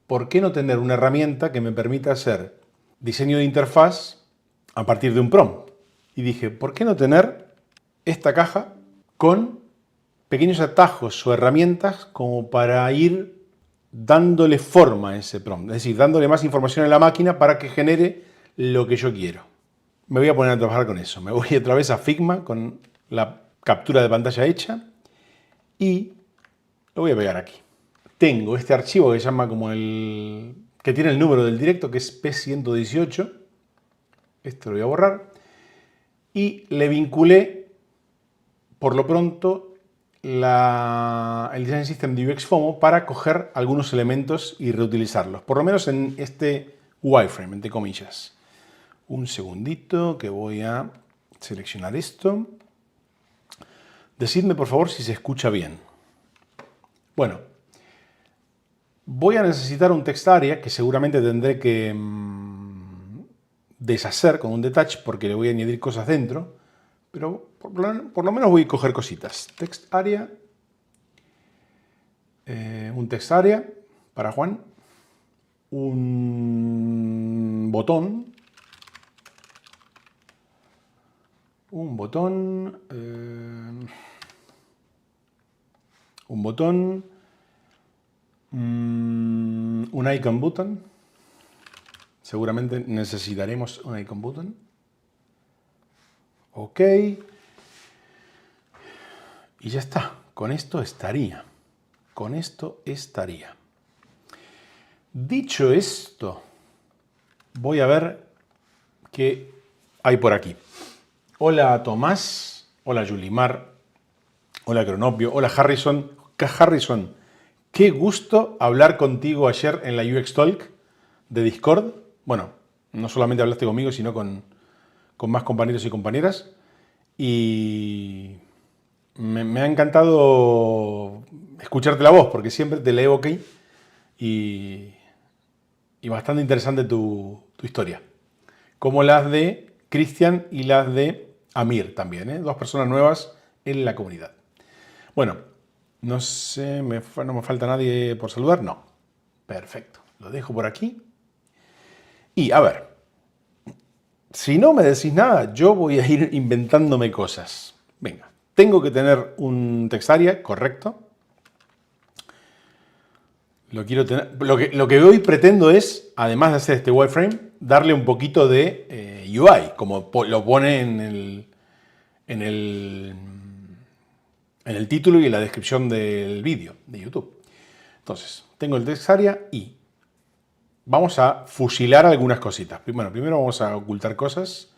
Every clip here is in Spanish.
¿por qué no tener una herramienta que me permita hacer diseño de interfaz a partir de un prompt? Y dije, ¿por qué no tener esta caja con pequeños atajos o herramientas como para ir dándole forma a ese prompt? Es decir, dándole más información a la máquina para que genere lo que yo quiero. Me voy a poner a trabajar con eso. Me voy otra vez a Figma con la captura de pantalla hecha y lo voy a pegar aquí. Tengo este archivo que se llama como que tiene el número del directo, que es P118. Esto lo voy a borrar. Y le vinculé, por lo pronto, el Design System de UXFOMO para coger algunos elementos y reutilizarlos. Por lo menos en este wireframe, entre comillas. Un segundito que voy a seleccionar esto. Decidme por favor si se escucha bien. Bueno, voy a necesitar un text area que seguramente tendré que deshacer con un detach porque le voy a añadir cosas dentro, pero por lo menos voy a coger cositas. Text area, un text area para Juan, un botón, un icon button. Seguramente necesitaremos un icon button. Ok. Y ya está. Con esto estaría. Con esto estaría. Dicho esto, voy a ver qué hay por aquí. Hola Tomás. Hola Yulimar. Hola Cronopio. Hola Harrison. Harrison, qué gusto hablar contigo ayer en la UX Talk de Discord. Bueno, no solamente hablaste conmigo, sino con más compañeros y compañeras. Y me ha encantado escucharte la voz, porque siempre te leo ok. Y bastante interesante tu historia. Como las de Cristian y las de Amir también, ¿eh? Dos personas nuevas en la comunidad. Bueno, no sé, no me falta nadie por saludar. No. Perfecto. Lo dejo por aquí. Y a ver, si no me decís nada, yo voy a ir inventándome cosas. Venga, tengo que tener un text area correcto. Lo quiero tener. Lo que hoy pretendo es, además de hacer este wireframe, darle un poquito de UI, como lo pone en el título y en la descripción del vídeo de YouTube. Entonces, tengo el text area y vamos a fusilar algunas cositas. Bueno, primero vamos a ocultar cosas.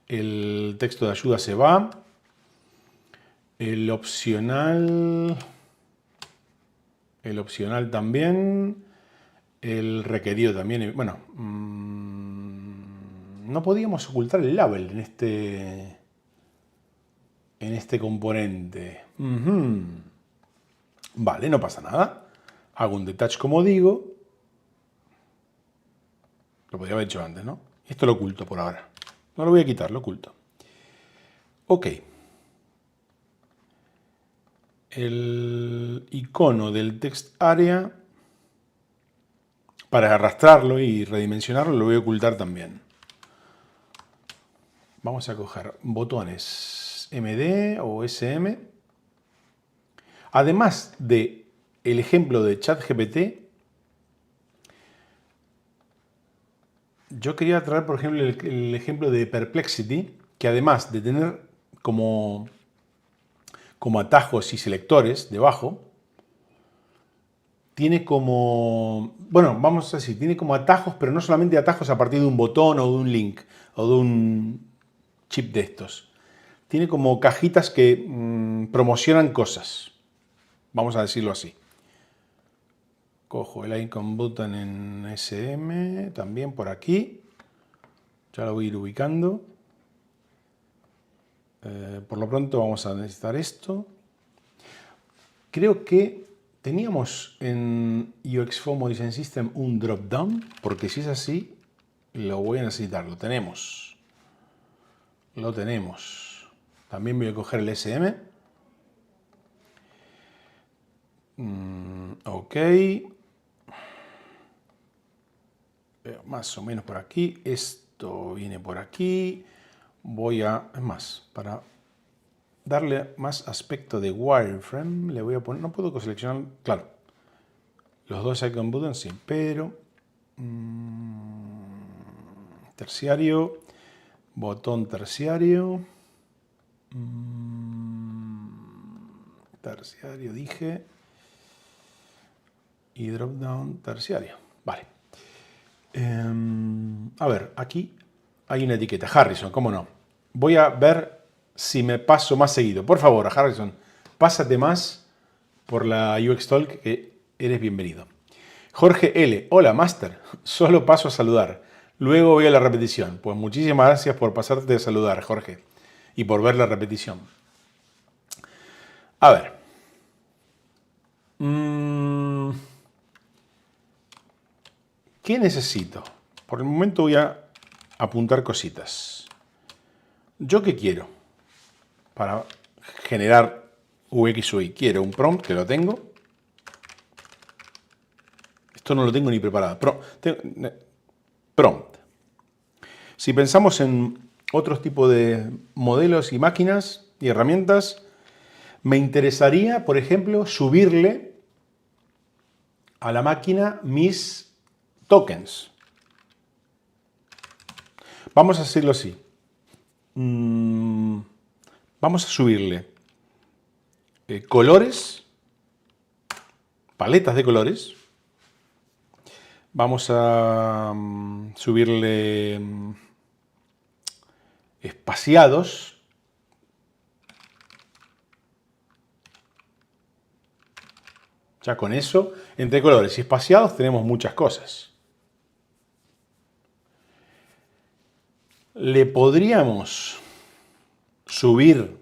El texto de ayuda se va. El opcional también. El requerido también. Bueno, no podíamos ocultar el label en este componente. Vale, no pasa nada. Hago un detach como digo. Lo podría haber hecho antes, ¿no? Esto lo oculto por ahora. No lo voy a quitar, lo oculto. Ok. El icono del text area, para arrastrarlo y redimensionarlo, lo voy a ocultar también. Vamos a coger botones MD o SM. Además de el ejemplo de ChatGPT, yo quería traer, por ejemplo, el ejemplo de Perplexity, que además de tener como atajos y selectores debajo, tiene como, bueno, vamos a decir, tiene como atajos, pero no solamente atajos a partir de un botón o de un link o de un chip de estos. Tiene como cajitas que promocionan cosas. Vamos a decirlo así. Cojo el icon button en SM, también por aquí. Ya lo voy a ir ubicando. Por lo pronto vamos a necesitar esto. Creo que teníamos en UXFOMO Design System un drop-down, porque si es así, lo voy a necesitar. Lo tenemos. Lo tenemos. También voy a coger el SM. Ok. veo más o menos por aquí. Esto viene por aquí. Es más, para darle más aspecto de wireframe, le voy a poner, no puedo seleccionar, claro, los dos icon buttons sí, pero terciario, botón terciario, terciario dije, y drop down terciario, vale. A ver, aquí hay una etiqueta, Harrison, ¿cómo no? Voy a ver si me paso más seguido. Por favor, Harrison, pásate más por la UX Talk, que eres bienvenido. Jorge L. Hola, Master. Solo paso a saludar. Luego voy a la repetición. Pues muchísimas gracias por pasarte a saludar, Jorge. Y por ver la repetición. A ver. ¿Qué necesito? Por el momento voy a apuntar cositas. ¿Yo qué quiero? Para generar UX UI. Quiero un prompt, que lo tengo. Esto no lo tengo ni preparado. Prompt. Si pensamos en otros tipos de modelos y máquinas y herramientas, me interesaría, por ejemplo, subirle a la máquina mis tokens. Vamos a hacerlo así. Vamos a subirle colores, paletas de colores. Vamos a subirle espaciados. Ya con eso, entre colores y espaciados tenemos muchas cosas. Le podríamos subir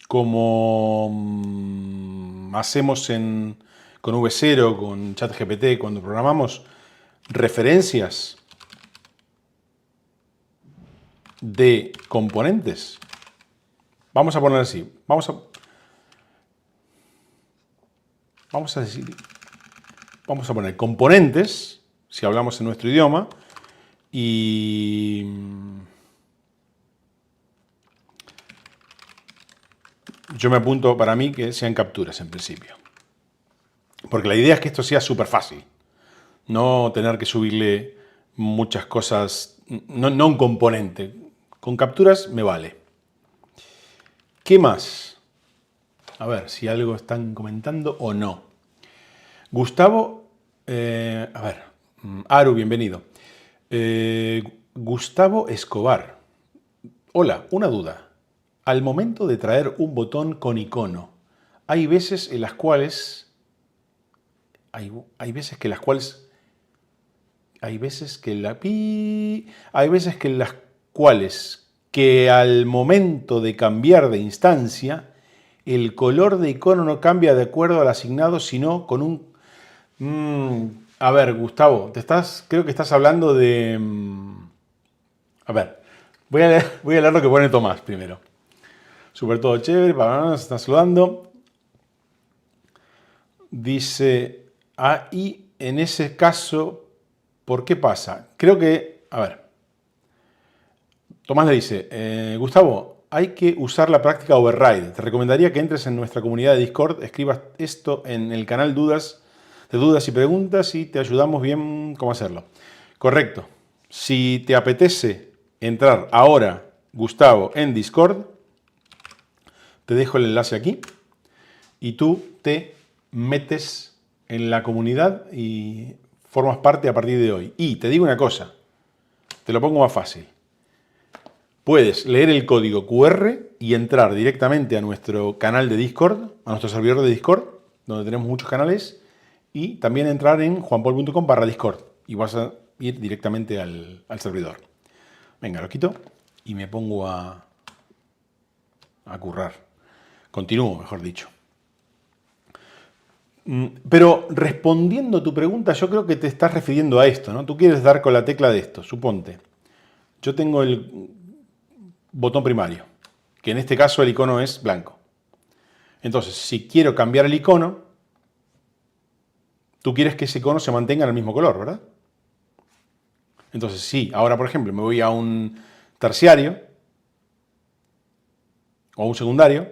como hacemos con V0, con ChatGPT, cuando programamos referencias de componentes. Vamos a poner así. Vamos a poner componentes, si hablamos en nuestro idioma, y yo me apunto para mí que sean capturas en principio. Porque la idea es que esto sea súper fácil. No tener que subirle muchas cosas, no un componente. Con capturas me vale. ¿Qué más? A ver si algo están comentando o no. Gustavo, Aru, bienvenido. Gustavo Escobar. Hola, una duda. Al momento de traer un botón con icono, hay veces en las cuales que al momento de cambiar de instancia el color de icono no cambia de acuerdo al asignado, sino con un a ver, Gustavo, creo que estás hablando de a ver, voy a leer lo que pone Tomás primero. Súper todo chévere, se está saludando. Dice, y en ese caso, ¿por qué pasa? Creo que, a ver, Tomás le dice, Gustavo, hay que usar la práctica override. Te recomendaría que entres en nuestra comunidad de Discord, escribas esto en el canal de dudas y preguntas y te ayudamos bien cómo hacerlo. Correcto. Si te apetece entrar ahora, Gustavo, en Discord, te dejo el enlace aquí y tú te metes en la comunidad y formas parte a partir de hoy. Y te digo una cosa, te lo pongo más fácil. Puedes leer el código QR y entrar directamente a nuestro canal de Discord, a nuestro servidor de Discord, donde tenemos muchos canales, y también entrar en juanpol.com/Discord y vas a ir directamente al servidor. Venga, lo quito y me pongo a currar. Continúo, mejor dicho. Pero respondiendo a tu pregunta, yo creo que te estás refiriendo a esto, ¿no? Tú quieres dar con la tecla de esto, suponte. Yo tengo el botón primario, que en este caso el icono es blanco. Entonces, si quiero cambiar el icono, tú quieres que ese icono se mantenga en el mismo color, ¿verdad? Entonces, sí, ahora por ejemplo me voy a un terciario o un secundario.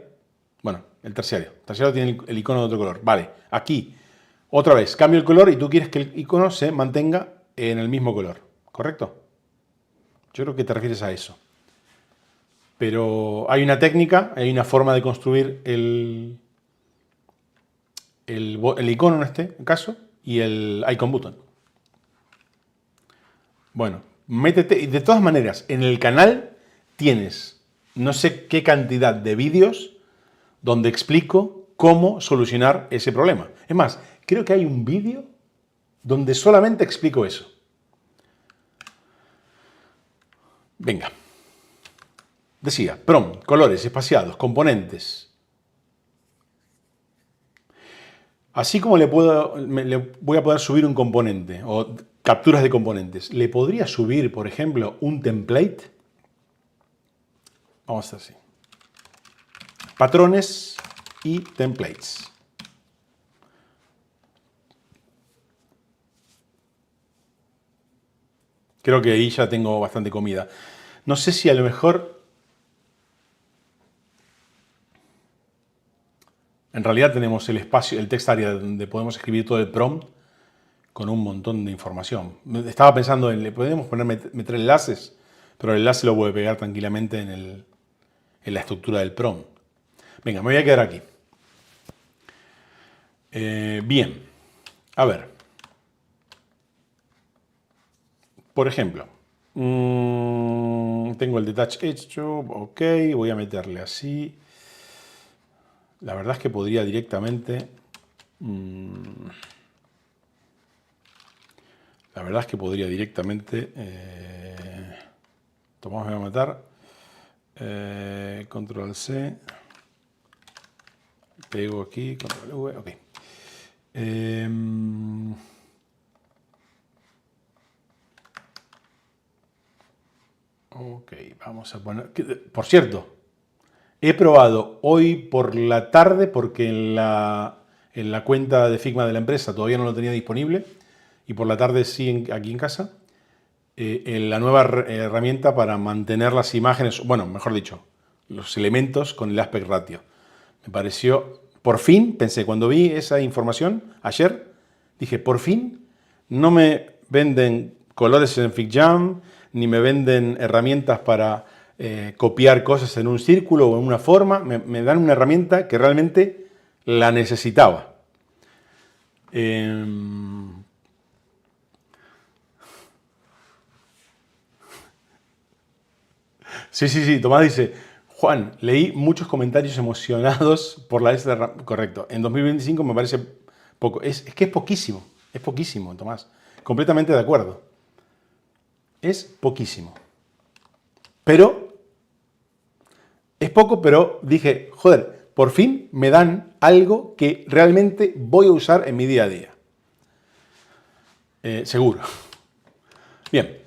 Bueno, el terciario. El terciario tiene el icono de otro color. Vale, aquí, otra vez, cambio el color y tú quieres que el icono se mantenga en el mismo color. ¿Correcto? Yo creo que te refieres a eso. Pero hay una técnica, hay una forma de construir el icono en este caso y el icon button. Bueno, métete. De todas maneras, en el canal tienes no sé qué cantidad de vídeos donde explico cómo solucionar ese problema. Es más, creo que hay un vídeo donde solamente explico eso. Venga. Decía, PROM, colores, espaciados, componentes. Así como le voy a poder subir un componente o capturas de componentes, ¿le podría subir, por ejemplo, un template? Vamos a hacer así. Patrones y templates. Creo que ahí ya tengo bastante comida. No sé si a lo mejor... En realidad tenemos el espacio, el text area donde podemos escribir todo el prompt con un montón de información. Estaba pensando en, le podemos meter enlaces, pero el enlace lo voy a pegar tranquilamente en la estructura del prompt. Venga, me voy a quedar aquí. Bien, a ver. Por ejemplo, tengo el detach hecho, ok, voy a meterle así. La verdad es que podría directamente... La verdad es que podría directamente... Tomás me va a matar. Control C. Pego aquí, Control V, ok. Ok, vamos a poner... Por cierto, he probado hoy por la tarde, porque en la cuenta de Figma de la empresa todavía no lo tenía disponible, y por la tarde sí aquí en casa, la nueva herramienta para mantener las imágenes, bueno, mejor dicho, los elementos con el aspect ratio. Me pareció, por fin, pensé, cuando vi esa información ayer, dije, por fin no me venden colores en FigJam, ni me venden herramientas para copiar cosas en un círculo o en una forma, me dan una herramienta que realmente la necesitaba. Sí, Tomás dice, Juan, leí muchos comentarios emocionados por la S de correcto. En 2025 me parece poco. Es que es poquísimo, Tomás. Completamente de acuerdo. Es poquísimo. Pero, es poco, pero dije, joder, por fin me dan algo que realmente voy a usar en mi día a día. Seguro. Bien.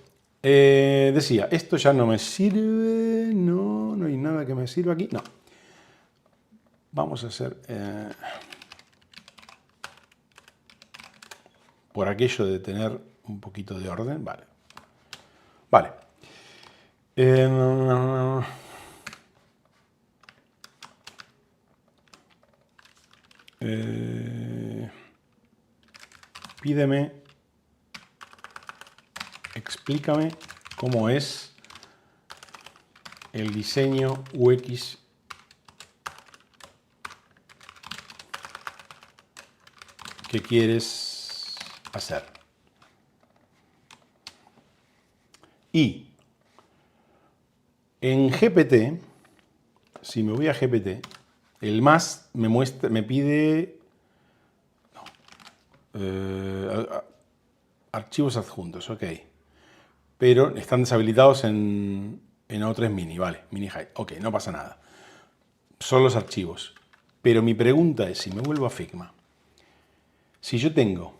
Decía, esto ya no me sirve, no hay nada que me sirva aquí, no. Vamos a hacer, por aquello de tener un poquito de orden, vale. Vale. Pídeme, explícame cómo es el diseño UX que quieres hacer. Y en GPT, si me voy a GPT, el más me pide archivos adjuntos, ok. Pero están deshabilitados en O3 Mini, vale, Mini Hide. Ok, no pasa nada. Son los archivos. Pero mi pregunta es, si me vuelvo a Figma, si yo tengo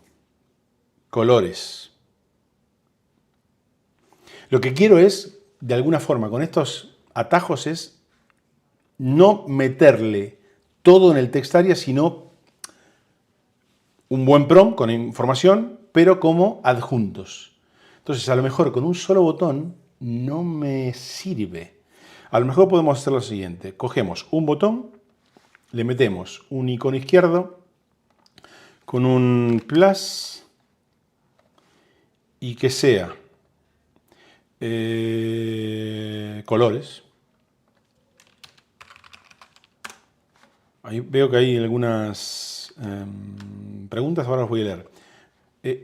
colores, lo que quiero es, de alguna forma, con estos atajos es no meterle todo en el text area, sino un buen prompt con información, pero como adjuntos. Entonces, a lo mejor con un solo botón no me sirve. A lo mejor podemos hacer lo siguiente. Cogemos un botón, le metemos un icono izquierdo con un plus y que sea colores. Ahí veo que hay algunas preguntas, ahora las voy a leer.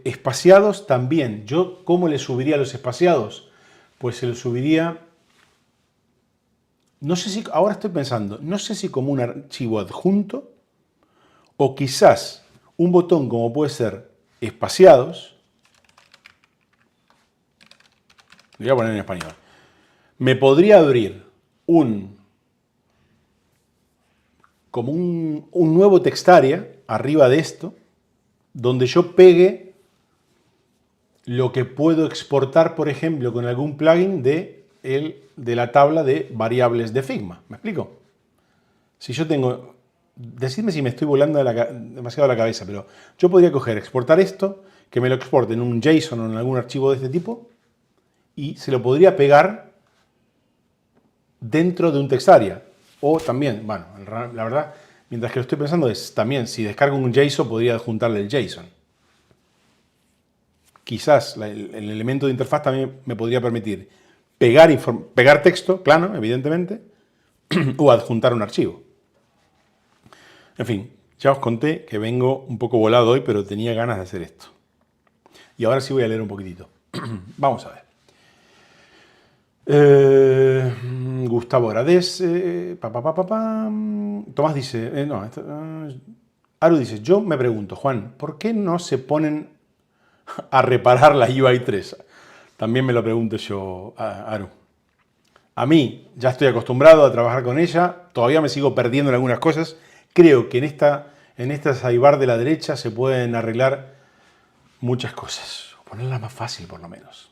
Espaciados también. ¿Yo cómo le subiría los espaciados? Pues se los subiría, no sé si, ahora estoy pensando, no sé si como un archivo adjunto o quizás un botón como puede ser espaciados. Lo voy a poner en español. Me podría abrir como un nuevo textaria arriba de esto, donde yo pegue lo que puedo exportar, por ejemplo, con algún plugin de la tabla de variables de Figma. ¿Me explico? Si yo tengo... Decidme si me estoy volando demasiado la cabeza, pero yo podría coger, exportar esto, que me lo exporte en un JSON o en algún archivo de este tipo, y se lo podría pegar dentro de un textaria. O también, bueno, la verdad, mientras que lo estoy pensando es también, si descargo un JSON, podría adjuntarle el JSON. Quizás el elemento de interfaz también me podría permitir pegar texto, claro, evidentemente, o adjuntar un archivo. En fin, ya os conté que vengo un poco volado hoy, pero tenía ganas de hacer esto. Y ahora sí voy a leer un poquitito. Vamos a ver. Gustavo agradece. Tomás dice... Aru dice, yo me pregunto, Juan, ¿por qué no se ponen a reparar la UI 3? También me lo pregunto yo, Aru. A mí ya estoy acostumbrado a trabajar con ella, todavía me sigo perdiendo en algunas cosas. Creo que en esta sidebar de la derecha se pueden arreglar muchas cosas. O ponerla más fácil, por lo menos.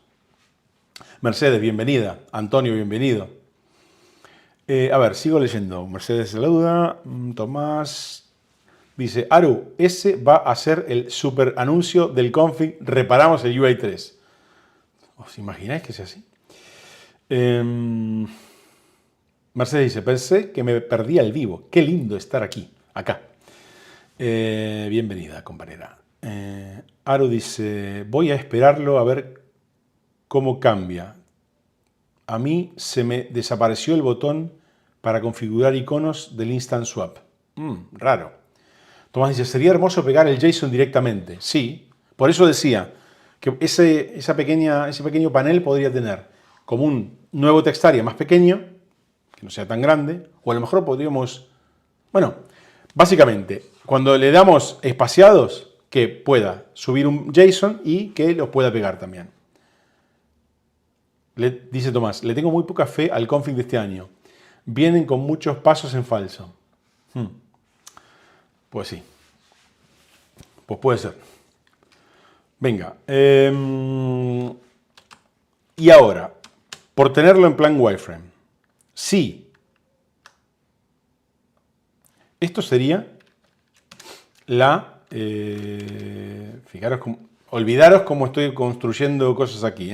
Mercedes, bienvenida. Antonio, bienvenido. A ver, sigo leyendo. Mercedes saluda. Tomás dice, Aru, ese va a ser el super anuncio del config. Reparamos el UI 3. ¿Os imagináis que sea así? Mercedes dice, pensé que me perdía el vivo. Qué lindo estar aquí, acá. Bienvenida, compañera. Aru dice, voy a esperarlo a ver cómo cambia. A mí se me desapareció el botón para configurar iconos del Instant Swap. Raro. Tomás dice, sería hermoso pegar el JSON directamente. Sí, por eso decía que ese pequeño panel podría tener como un nuevo textaria más pequeño, que no sea tan grande, o a lo mejor podríamos... Bueno, básicamente, cuando le damos espaciados, que pueda subir un JSON y que los pueda pegar también. Dice Tomás, le tengo muy poca fe al config de este año. Vienen con muchos pasos en falso. Pues sí. Pues puede ser. Venga. Y ahora, por tenerlo en plan wireframe. Sí. Esto sería la... fijaros, olvidaros cómo estoy construyendo cosas aquí.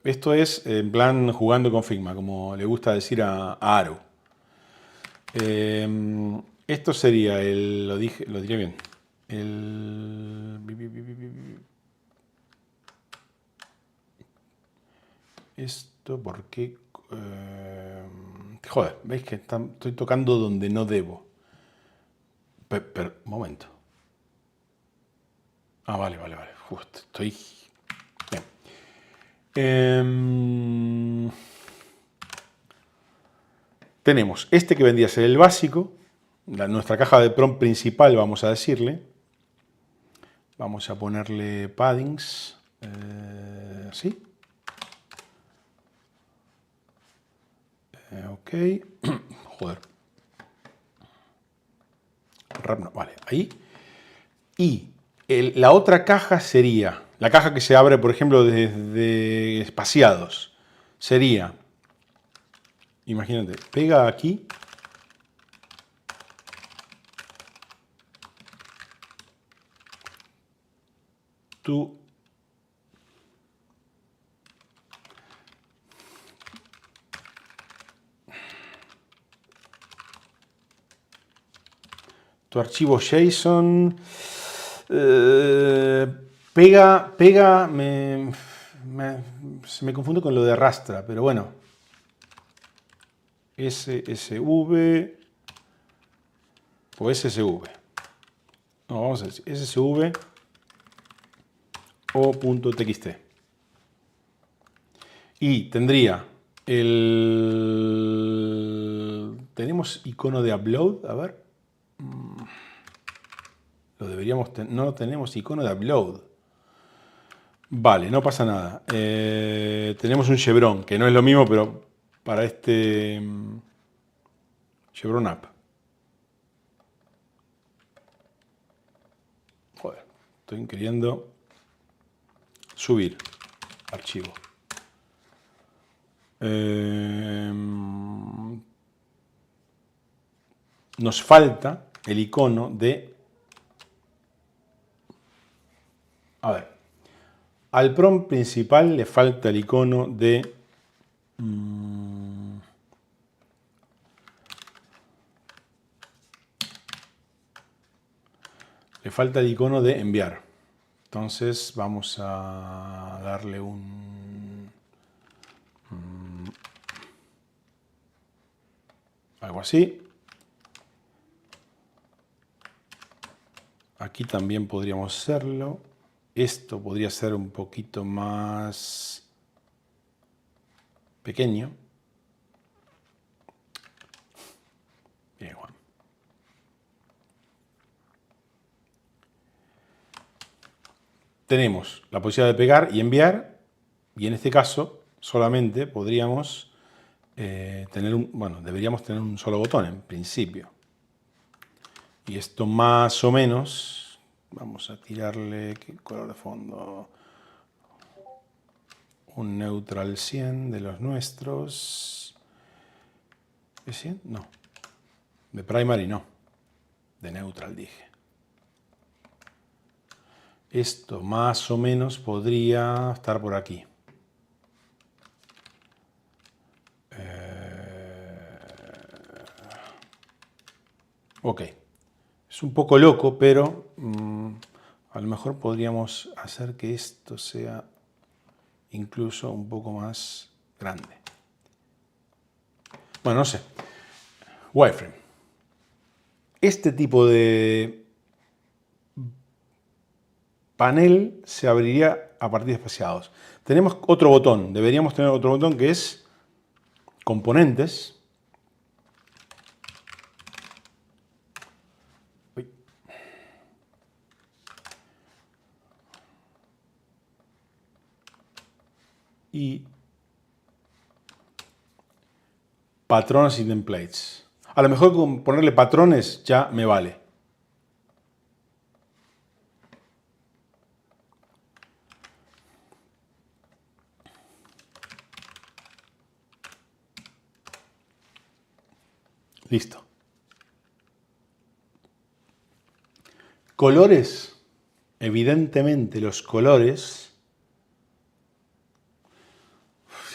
Esto es en plan jugando con Figma, como le gusta decir a Aru. Esto sería lo diré bien. Esto porque... joder, veis que estoy tocando donde no debo. Pero, un momento. Ah, vale. Justo, estoy... Bien. Tenemos este que vendría a ser el básico, nuestra caja de prompt principal, vamos a decirle. Vamos a ponerle paddings, así. Ok. Joder. No, vale, ahí. Y la otra caja sería, la caja que se abre, por ejemplo, desde espaciados, sería... Imagínate, pega aquí. Tu archivo JSON pega, se me confunde con lo de arrastra, pero bueno. SSV o SSV. No, vamos a decir SSV o .txt. Y tendría tenemos icono de upload, a ver. Lo deberíamos no tenemos icono de upload. Vale, no pasa nada. Tenemos un chevron, que no es lo mismo, pero para este chevron app. Joder, estoy queriendo subir archivo. Nos falta el icono de... A ver, al prompt principal le falta el icono de... le falta el icono de enviar. Entonces vamos a darle algo así. Aquí también podríamos hacerlo. Esto podría ser un poquito más pequeño. Bien, Juan. Tenemos la posibilidad de pegar y enviar, y en este caso solamente podríamos deberíamos tener un solo botón en principio. Y esto más o menos, vamos a tirarle, ¿qué color de fondo? Un neutral 100 de los nuestros. ¿Es 100? No. De primary no. De neutral dije. Esto más o menos podría estar por aquí. Ok. Es un poco loco, pero a lo mejor podríamos hacer que esto sea incluso un poco más grande. Bueno, no sé. Wireframe. Este tipo de panel se abriría a partir de espaciados. Tenemos otro botón. Deberíamos tener otro botón que es componentes. Y patrones y templates. A lo mejor con ponerle patrones ya me vale. Listo. Colores. Evidentemente los colores...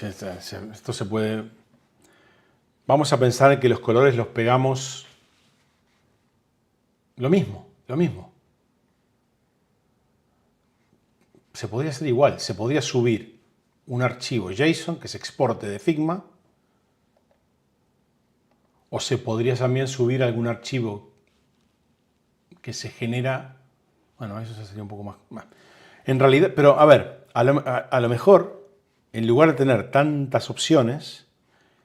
Esto se puede... Vamos a pensar que los colores los pegamos... Lo mismo. Se podría hacer igual. Se podría subir un archivo JSON que se exporte de Figma. O se podría también subir algún archivo que se genera... Bueno, eso sería un poco más... En realidad, pero a ver, a lo mejor, en lugar de tener tantas opciones,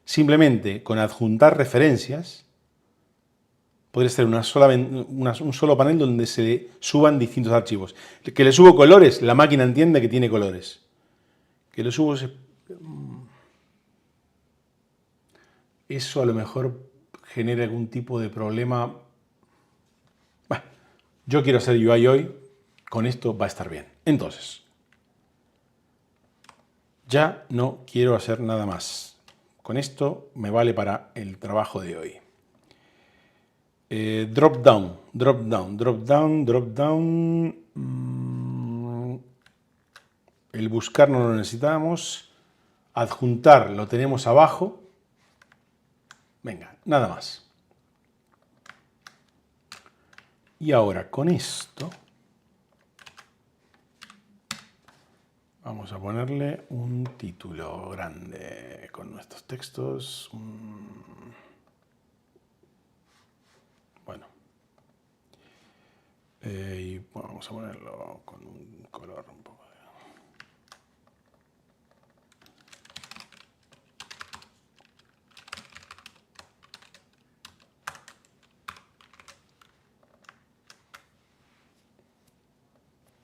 simplemente con adjuntar referencias, podría ser un solo panel donde se suban distintos archivos. Que le subo colores, la máquina entiende que tiene colores. Que le subo... Eso a lo mejor genera algún tipo de problema. Bueno, yo quiero hacer UI hoy, con esto va a estar bien. Entonces, ya no quiero hacer nada más. Con esto me vale para el trabajo de hoy. Drop down. El buscar no lo necesitamos. Adjuntar lo tenemos abajo. Venga, nada más. Y ahora con esto vamos a ponerle un título grande con nuestros textos. Bueno. Y bueno, vamos a ponerlo con un color un poco de...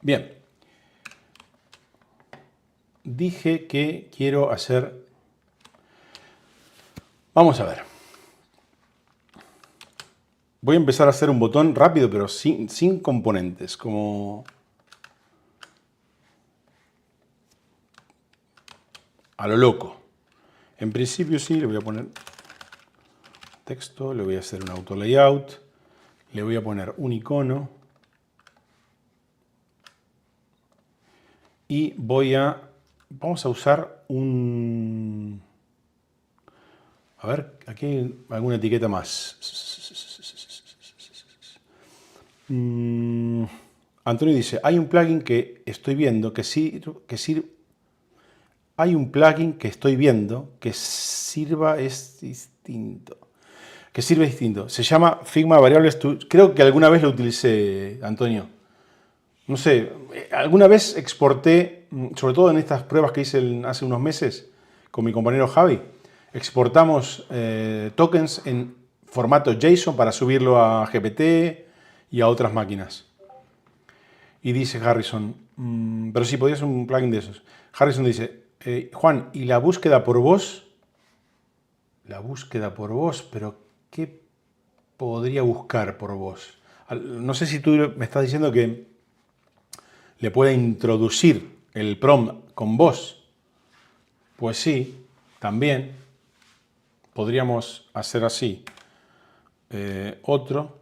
Bien. Dije que quiero hacer... Vamos a ver. Voy a empezar a hacer un botón rápido, pero sin componentes, como... a lo loco. En principio sí, le voy a poner texto, le voy a hacer un auto layout, le voy a poner un icono y vamos a usar un... A ver, aquí hay alguna etiqueta más. Antonio dice, hay un plugin que estoy viendo hay un plugin que estoy viendo que sirve distinto. Se llama Figma Variables. Creo que alguna vez lo utilicé, Antonio. No sé, alguna vez exporté, sobre todo en estas pruebas que hice hace unos meses con mi compañero Javi, exportamos tokens en formato JSON para subirlo a GPT y a otras máquinas. Y dice Harrison, pero sí, podía ser un plugin de esos. Harrison dice, Juan, ¿y la búsqueda por voz? La búsqueda por voz, pero ¿qué podría buscar por voz? No sé si tú me estás diciendo que le pueda introducir el prompt con voz. Pues sí, también podríamos hacer así. Otro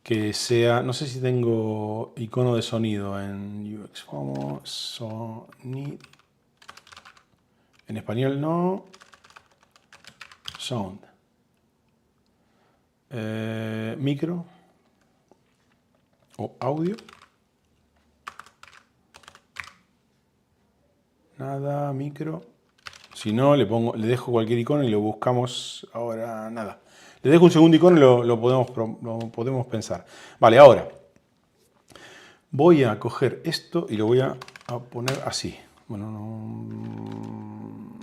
que sea, no sé si tengo icono de sonido en UX como sonido. En español no. Sound. Micro o audio. Nada, micro. Si no, le dejo cualquier icono y lo buscamos ahora, nada. Le dejo un segundo icono y lo podemos pensar. Vale, ahora voy a coger esto y lo voy a poner así. Bueno, no...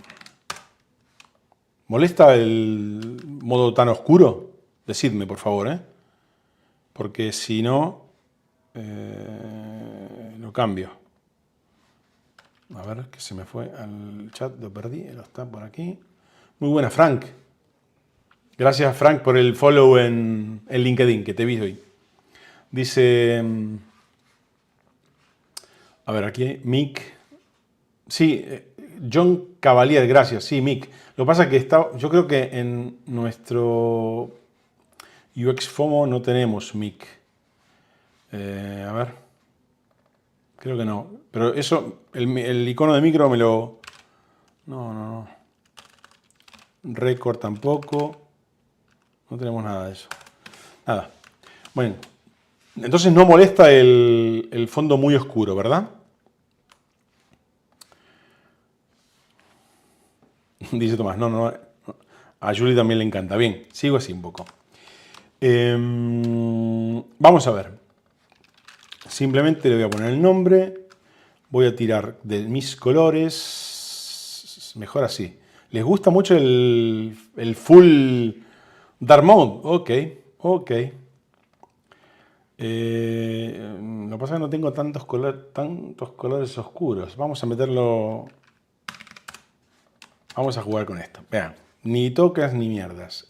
¿Molesta el modo tan oscuro? Decidme, por favor, ¿eh? Porque si no, lo cambio. A ver, que se me fue al chat, lo perdí, está por aquí. Muy buena, Frank. Gracias, Frank, por el follow en LinkedIn, que te vi hoy. Dice, a ver, aquí, Mick. Sí, John Cavalier, gracias. Sí, Mick. Lo que pasa es que yo creo que en nuestro UX FOMO no tenemos Mick. A ver. Creo que no. Pero eso, el icono de micro me lo... No. Record tampoco. No tenemos nada de eso. Nada. Bueno. Entonces no molesta el fondo muy oscuro, ¿verdad? Dice Tomás. No. A Julie también le encanta. Bien, sigo así un poco. Vamos a ver. Simplemente le voy a poner el nombre. Voy a tirar de mis colores. Mejor así. ¿Les gusta mucho el full dark mode? Ok. Lo que pasa es que no tengo tantos colores oscuros. Vamos a meterlo... Vamos a jugar con esto. Vean, ni tocas ni mierdas.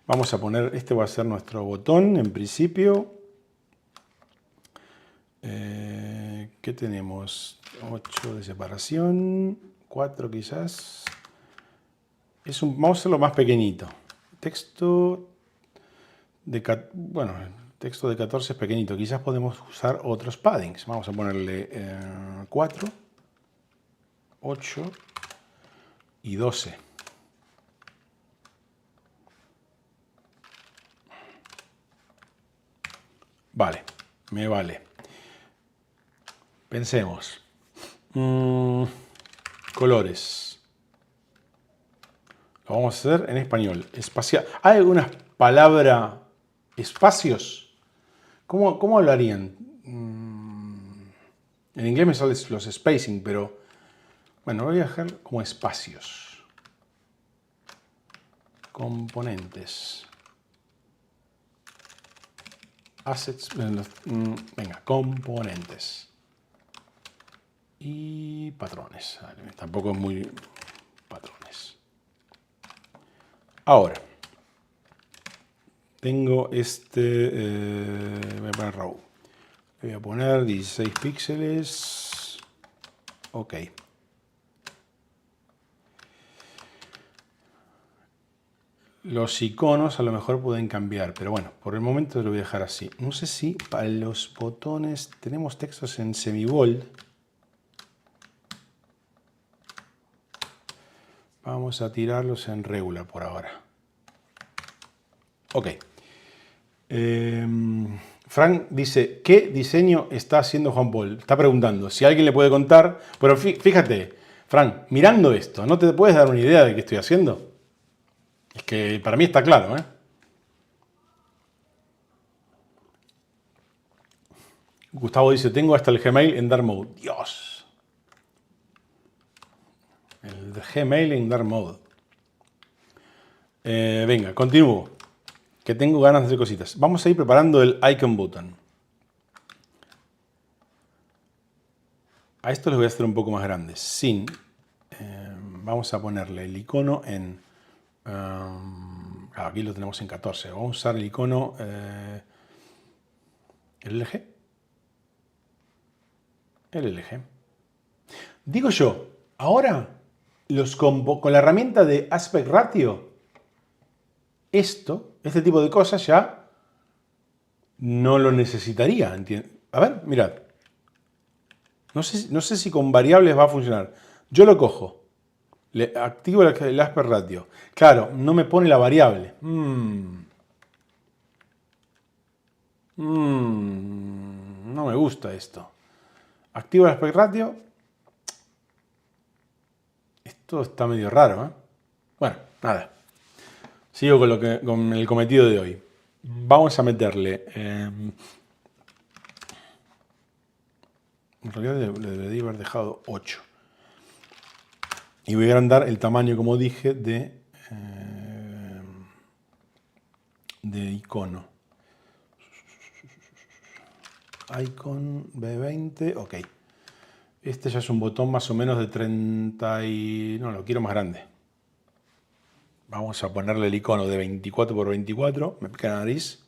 Vamos a poner... Este va a ser nuestro botón en principio. ¿Qué tenemos? 8 de separación. 4 quizás. Vamos a hacerlo más pequeñito. Texto de... Bueno, texto de 14 es pequeñito. Quizás podemos usar otros paddings. Vamos a ponerle 4, 8 y 12. Vale, me vale. Pensemos. Colores. Lo vamos a hacer en español. Espacial. ¿Hay alguna palabra? ¿Espacios? ¿Cómo hablarían? En inglés me salen los spacing, pero bueno, voy a dejar como espacios. Componentes. Assets. Venga, componentes. Y patrones. Tampoco es muy patrones. Ahora. Tengo voy a poner row. Le voy a poner 16 píxeles. Ok. Los iconos a lo mejor pueden cambiar, pero bueno, por el momento lo voy a dejar así. No sé si para los botones tenemos textos en semibold. Vamos a tirarlos en regular por ahora. Ok. Frank dice, ¿qué diseño está haciendo Juan Paul? Está preguntando, si alguien le puede contar. Pero fíjate, Frank, mirando esto, ¿no te puedes dar una idea de qué estoy haciendo? Es que para mí está claro, ¿eh? Gustavo dice, tengo hasta el Gmail en Dark Mode. Dios. El Gmail en Dark Mode. Venga, continúo. Que tengo ganas de hacer cositas. Vamos a ir preparando el icon button. A esto les voy a hacer un poco más grandes. Vamos a ponerle el icono en... aquí lo tenemos en 14. Vamos a usar el icono LG. El LG. Digo yo, ahora con la herramienta de Aspect Ratio, este tipo de cosas ya no lo necesitaría. A ver, mirad. No sé si con variables va a funcionar. Yo lo cojo. Le activo el Aspect Ratio. Claro, no me pone la variable. No me gusta esto. Activo el Aspect Ratio. Esto está medio raro, ¿eh? Bueno, nada. Sigo con el cometido de hoy. Vamos a meterle... en realidad le debería haber dejado 8. Y voy a agrandar el tamaño, como dije, de icono. Icon B20, ok. Este ya es un botón más o menos de 30 y... No, lo quiero más grande. Vamos a ponerle el icono de 24 por 24. Me pica la nariz.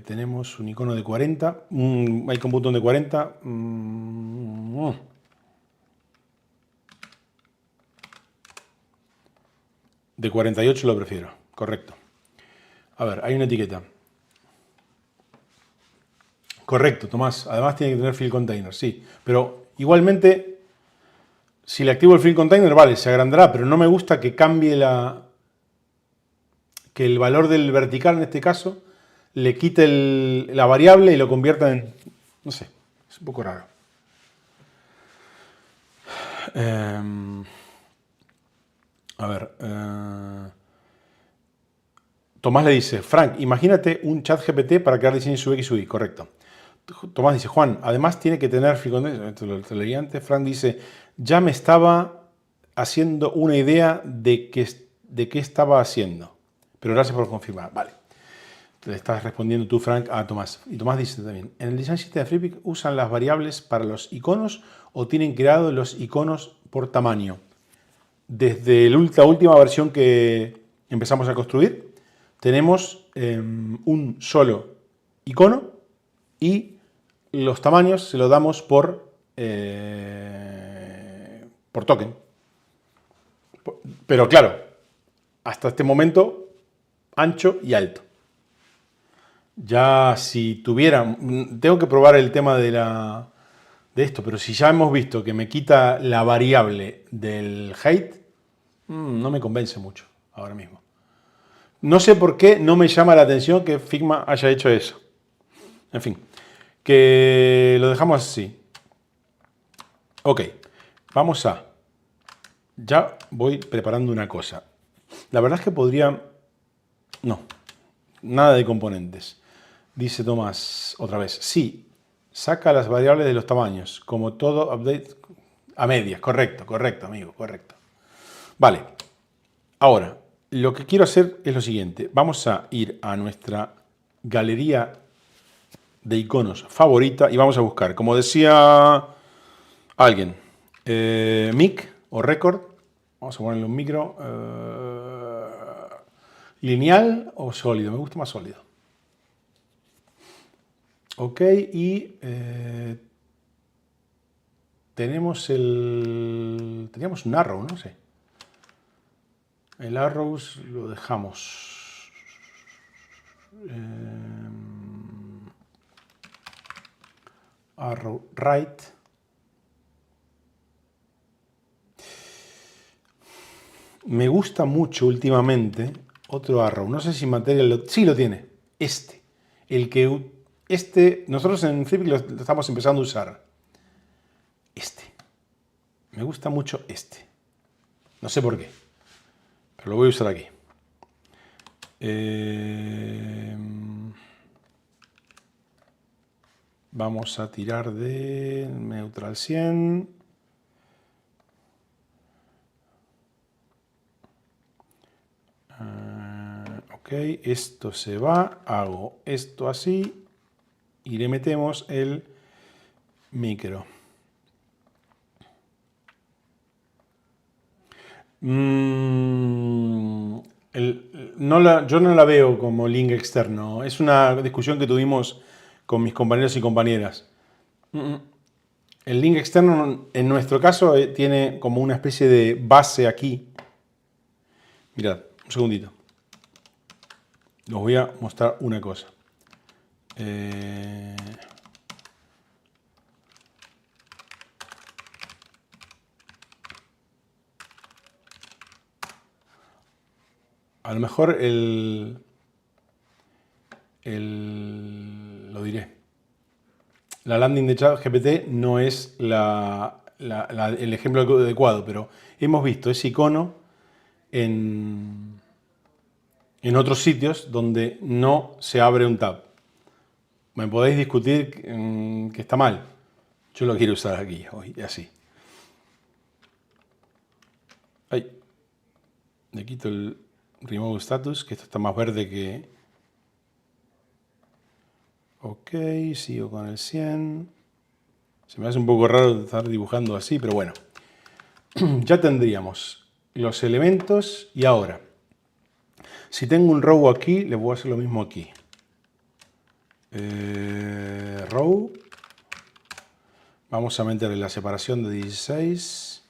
Tenemos un icono de 40. Un icon botón de 40. De 48 lo prefiero. Correcto. A ver, hay una etiqueta. Correcto, Tomás. Además tiene que tener fill container, sí. Pero igualmente, si le activo el fill container, vale, se agrandará, pero no me gusta que cambie que el valor del vertical, en este caso, le quite la variable y lo convierta en... No sé, es un poco raro. A ver... Tomás le dice, Frank, imagínate un chat GPT para crear diseños UX y UI. Correcto. Tomás dice, Juan, además tiene que tener... Esto lo leí antes. Frank dice, ya me estaba haciendo una idea de qué estaba haciendo. Pero gracias por confirmar. Vale. Le estás respondiendo tú, Frank, a Tomás. Y Tomás dice también, ¿en el Design System de Flippic usan las variables para los iconos o tienen creados los iconos por tamaño? Desde la última versión que empezamos a construir, tenemos un solo icono y los tamaños se los damos por token. Pero claro, hasta este momento, ancho y alto. Ya si tuviera... Tengo que probar el tema de esto, pero si ya hemos visto que me quita la variable del height, no me convence mucho ahora mismo. No sé por qué no me llama la atención que Figma haya hecho eso. En fin, que lo dejamos así. Ok, vamos a... Ya voy preparando una cosa. La verdad es que podría... No, nada de componentes. Dice Tomás otra vez. Sí, saca las variables de los tamaños. Como todo update a medias. Correcto, correcto, amigo, correcto. Vale, ahora, lo que quiero hacer es lo siguiente. Vamos a ir a nuestra galería de iconos favorita y vamos a buscar, como decía alguien, mic o record. Vamos a ponerle un micro. Lineal o sólido. Me gusta más sólido. Ok, y teníamos un arrow, no sé. El arrows lo dejamos. Arrow right. Me gusta mucho últimamente otro arrow. No sé si Material sí lo tiene. Este. Nosotros en Flipkit lo estamos empezando a usar. Este. Me gusta mucho este. No sé por qué. Pero lo voy a usar aquí. Vamos a tirar de neutral 100. Ok, esto se va. Hago esto así. Y le metemos el micro. Yo no la veo como link externo. Es una discusión que tuvimos con mis compañeros y compañeras. El link externo, en nuestro caso, tiene como una especie de base aquí. Mirad, un segundito. Os voy a mostrar una cosa. A lo mejor lo diré. La landing de ChatGPT no es el ejemplo adecuado, pero hemos visto ese icono en otros sitios donde no se abre un tab. Me podéis discutir que está mal. Yo lo quiero usar aquí hoy, así. Ay, le quito el remove status, que esto está más verde que... Ok, sigo con el 100. Se me hace un poco raro estar dibujando así, pero bueno. Ya tendríamos los elementos y ahora, si tengo un row aquí, le voy a hacer lo mismo aquí. Row. Vamos a meterle la separación de 16.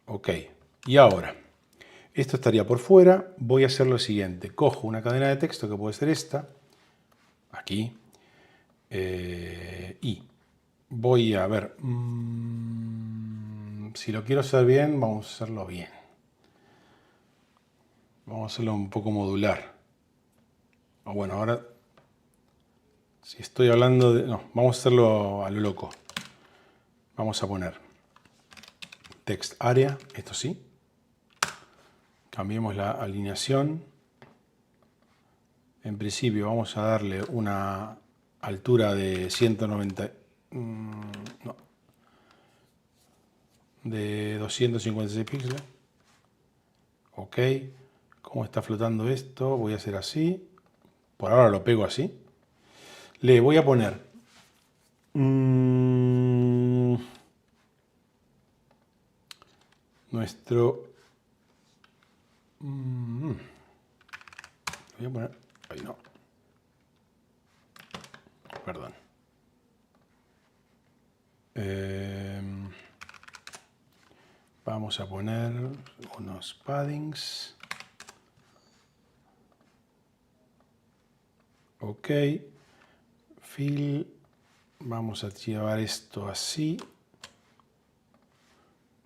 Ok. Y ahora, esto estaría por fuera. Voy a hacer lo siguiente. Cojo una cadena de texto que puede ser esta. Aquí. Y voy a ver. Si lo quiero hacer bien, vamos a hacerlo bien. Vamos a hacerlo un poco modular. O bueno, ahora, si estoy hablando de... No, vamos a hacerlo a lo loco. Vamos a poner text area, esto sí. Cambiemos la alineación. En principio vamos a darle una altura de 190... no. De 256 píxeles. Ok. ¿Cómo está flotando esto? Voy a hacer así. Por ahora lo pego así. Le voy a poner... nuestro... voy a poner... Ahí no. Perdón. Vamos a poner unos paddings. Ok. Fill. Vamos a llevar esto así.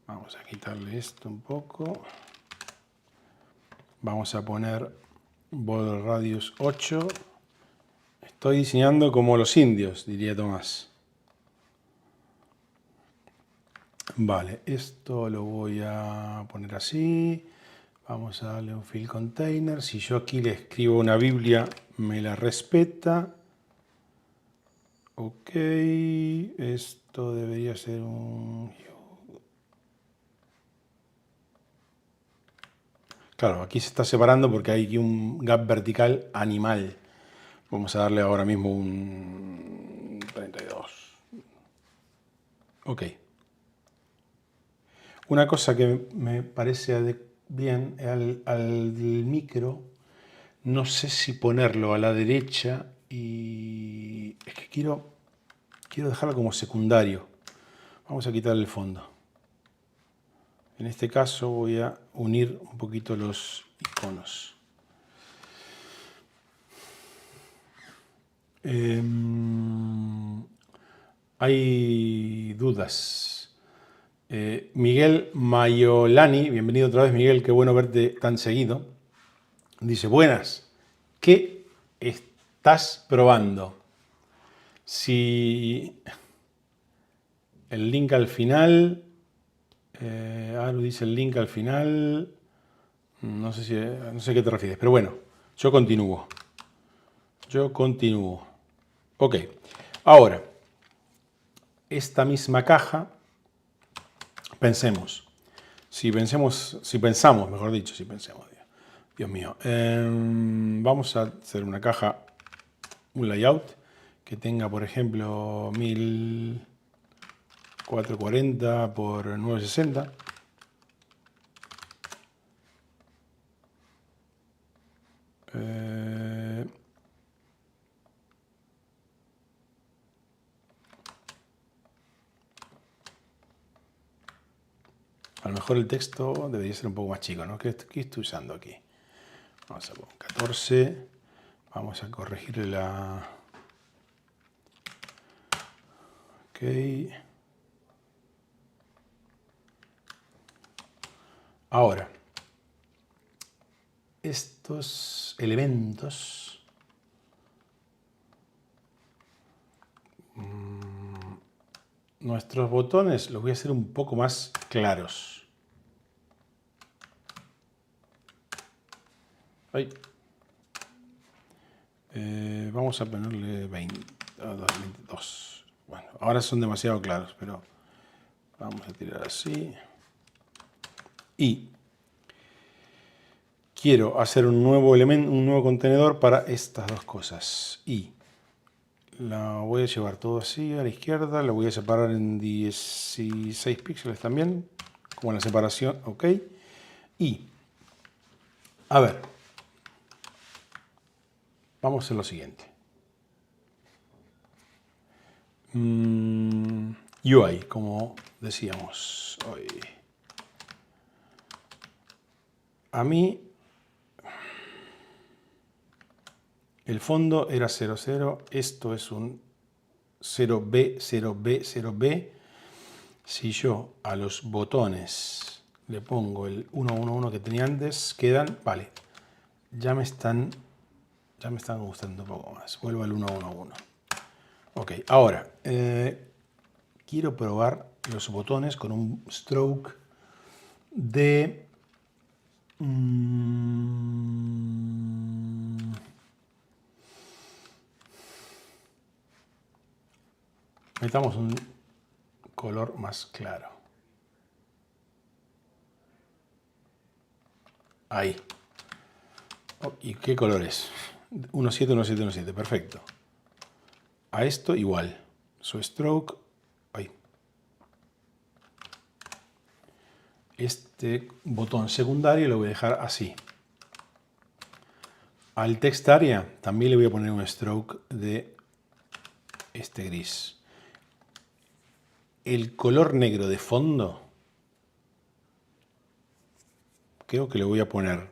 Vamos a quitarle esto un poco. Vamos a poner border radius 8. Estoy diseñando como los indios, diría Tomás. Vale, esto lo voy a poner así. Vamos a darle un fill container. Si yo aquí le escribo una Biblia, me la respeta. Ok, esto debería ser un... Claro, aquí se está separando porque hay aquí un gap vertical animal. Vamos a darle ahora mismo un 32. Ok. Una cosa que me parece bien al micro, no sé si ponerlo a la derecha y es que quiero dejarlo como secundario. Vamos a quitar el fondo. En este caso voy a unir un poquito los iconos. Hay dudas. Miguel Mayolani, bienvenido otra vez Miguel, qué bueno verte tan seguido. Dice, buenas, ¿qué estás probando? Si el link al final, Aru dice el link al final, no sé a qué te refieres, pero bueno, yo continúo. Ok, ahora, esta misma caja, si pensamos, Dios mío, vamos a hacer una caja, un layout que tenga, por ejemplo, 1440 por 960. A lo mejor el texto debería ser un poco más chico, ¿no? ¿Qué estoy usando aquí? Vamos a poner 14. Vamos a corregirle la... Ok. Ahora, estos elementos... nuestros botones los voy a hacer un poco más claros. Ay. Vamos a ponerle 22. Bueno, ahora son demasiado claros, pero vamos a tirar así. Y quiero hacer un nuevo elemento, un nuevo contenedor para estas dos cosas. Y la voy a llevar todo así a la izquierda, la voy a separar en 16 píxeles también, como la separación, ok. Y, a ver, vamos a hacer lo siguiente. UI, como decíamos hoy. A mí, el fondo era 00, esto es un 0B, 0B, 0B. Si yo a los botones le pongo el 111 que tenía antes, quedan, vale, ya me están gustando un poco más. Vuelvo al 111. Ok, ahora, quiero probar los botones con un stroke de... metamos un color más claro. Ahí. Oh, ¿y qué color es? 17, 17, 17, perfecto. A esto igual. Su stroke. Ahí. Este botón secundario lo voy a dejar así. Al text area también le voy a poner un stroke de este gris. El color negro de fondo creo que le voy a poner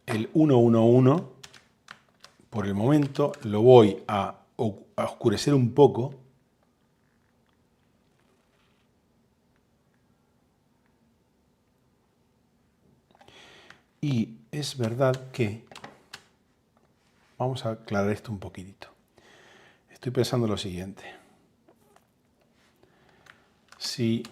el 111. Por el momento lo voy a oscurecer un poco. Y es verdad que... Vamos a aclarar esto un poquitito. Estoy pensando lo siguiente. Si...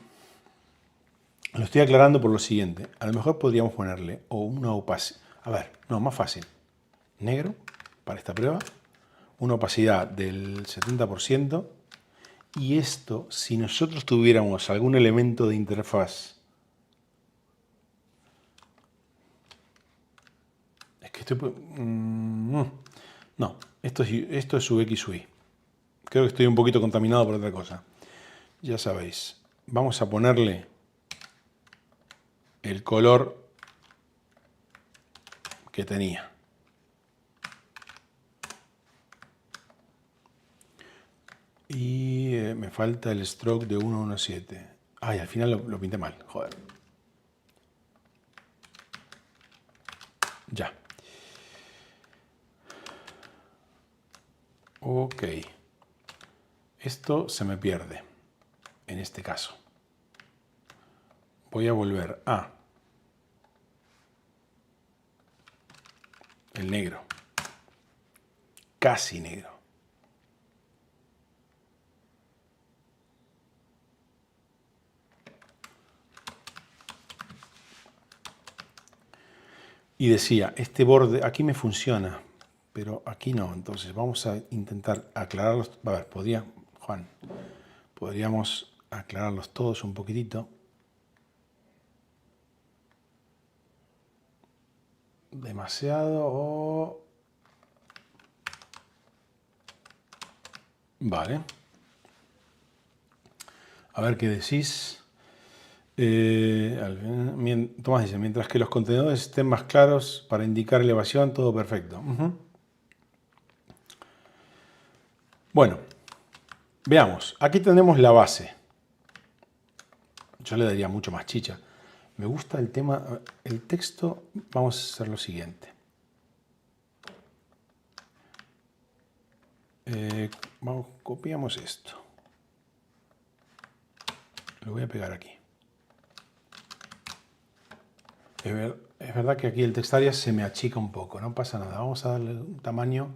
Lo estoy aclarando por lo siguiente. A lo mejor podríamos ponerle o una opacidad... A ver, no, más fácil. Negro, para esta prueba. Una opacidad del 70%. Y esto, si nosotros tuviéramos algún elemento de interfaz... Es que estoy... No, esto es su X su Y. Creo que estoy un poquito contaminado por otra cosa. Ya sabéis. Vamos a ponerle el color que tenía. Y me falta el stroke de 117. Ay, al final lo pinté mal. Joder. Ya. Ok. Esto se me pierde. En este caso. Voy a volver a el negro. Casi negro. Y decía, este borde aquí me funciona, pero aquí no. Entonces vamos a intentar aclararlos. A ver, podríamos aclararlos todos un poquitito. Demasiado o... Vale. A ver qué decís. Tomás dice, mientras que los contenedores estén más claros para indicar elevación, todo perfecto. Bueno, veamos. Aquí tenemos la base. Yo le daría mucho más chicha. Me gusta el tema, el texto. Vamos a hacer lo siguiente. Copiamos esto. Lo voy a pegar aquí. Es verdad que aquí el textaria se me achica un poco, no pasa nada. Vamos a darle un tamaño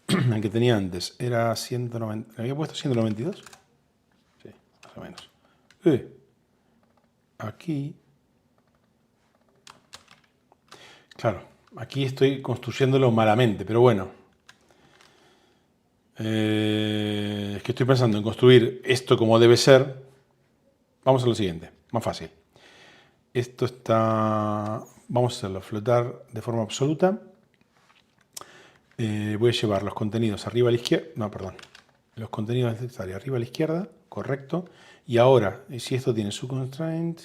el que tenía antes. Era 190. ¿Le había puesto 192? Sí, más o menos. Aquí. Claro, aquí estoy construyéndolo malamente, pero bueno. Es que estoy pensando en construir esto como debe ser. Vamos a lo siguiente, más fácil. Esto está... Vamos a hacerlo flotar de forma absoluta. Voy a llevar los contenidos arriba a la izquierda. No, perdón. Los contenidos del textario arriba a la izquierda. Correcto. Y ahora, si esto tiene su constraint,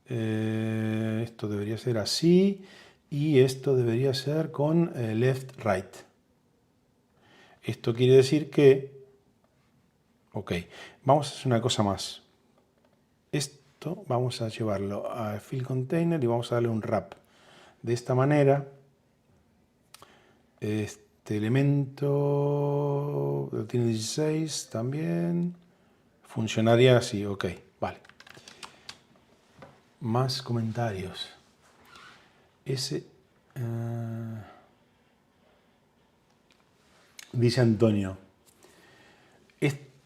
esto debería ser así. Y esto debería ser con left, right. Esto quiere decir que... Ok. Vamos a hacer una cosa más. Esto vamos a llevarlo a fill container y vamos a darle un wrap. De esta manera, este elemento lo tiene 16 también. Funcionaría así, ok, vale. Más comentarios. Dice Antonio,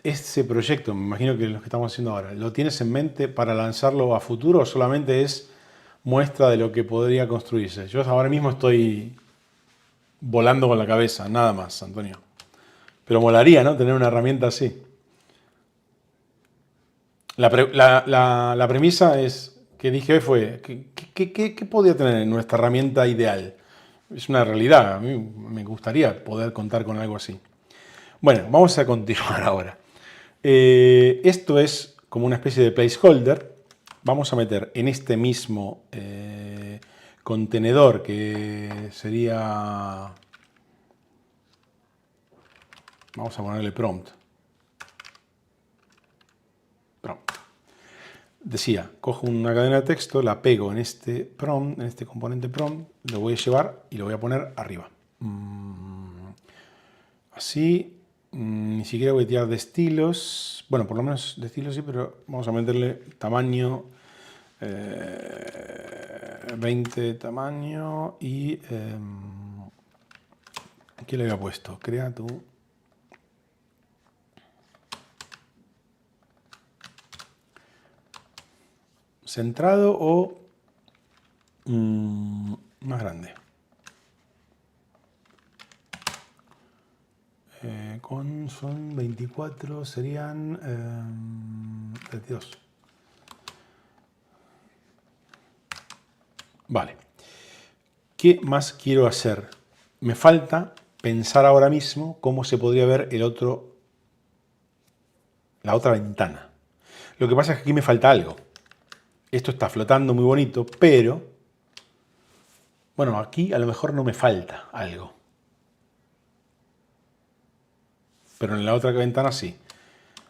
ese proyecto, me imagino que lo que estamos haciendo ahora, ¿lo tienes en mente para lanzarlo a futuro o solamente es muestra de lo que podría construirse? Yo ahora mismo estoy volando con la cabeza, nada más, Antonio. Pero molaría, ¿no? Tener una herramienta así. La premisa es que dije hoy fue, ¿qué podría tener nuestra herramienta ideal? Es una realidad, a mí me gustaría poder contar con algo así. Bueno, vamos a continuar ahora. Esto es como una especie de placeholder. Vamos a meter en este mismo contenedor que sería... Vamos a ponerle prompt. Decía, cojo una cadena de texto, la pego en este prompt, en este componente prompt, lo voy a llevar y lo voy a poner arriba. Así, ni siquiera voy a tirar de estilos. Bueno, por lo menos de estilos sí, pero vamos a meterle tamaño 20 de tamaño y... ¿qué le había puesto? Crea tu... centrado o más grande. Son 24, serían 32. Vale. ¿Qué más quiero hacer? Me falta pensar ahora mismo cómo se podría ver la otra ventana. Lo que pasa es que aquí me falta algo. Esto está flotando muy bonito, pero bueno, aquí a lo mejor no me falta algo. Pero en la otra ventana sí.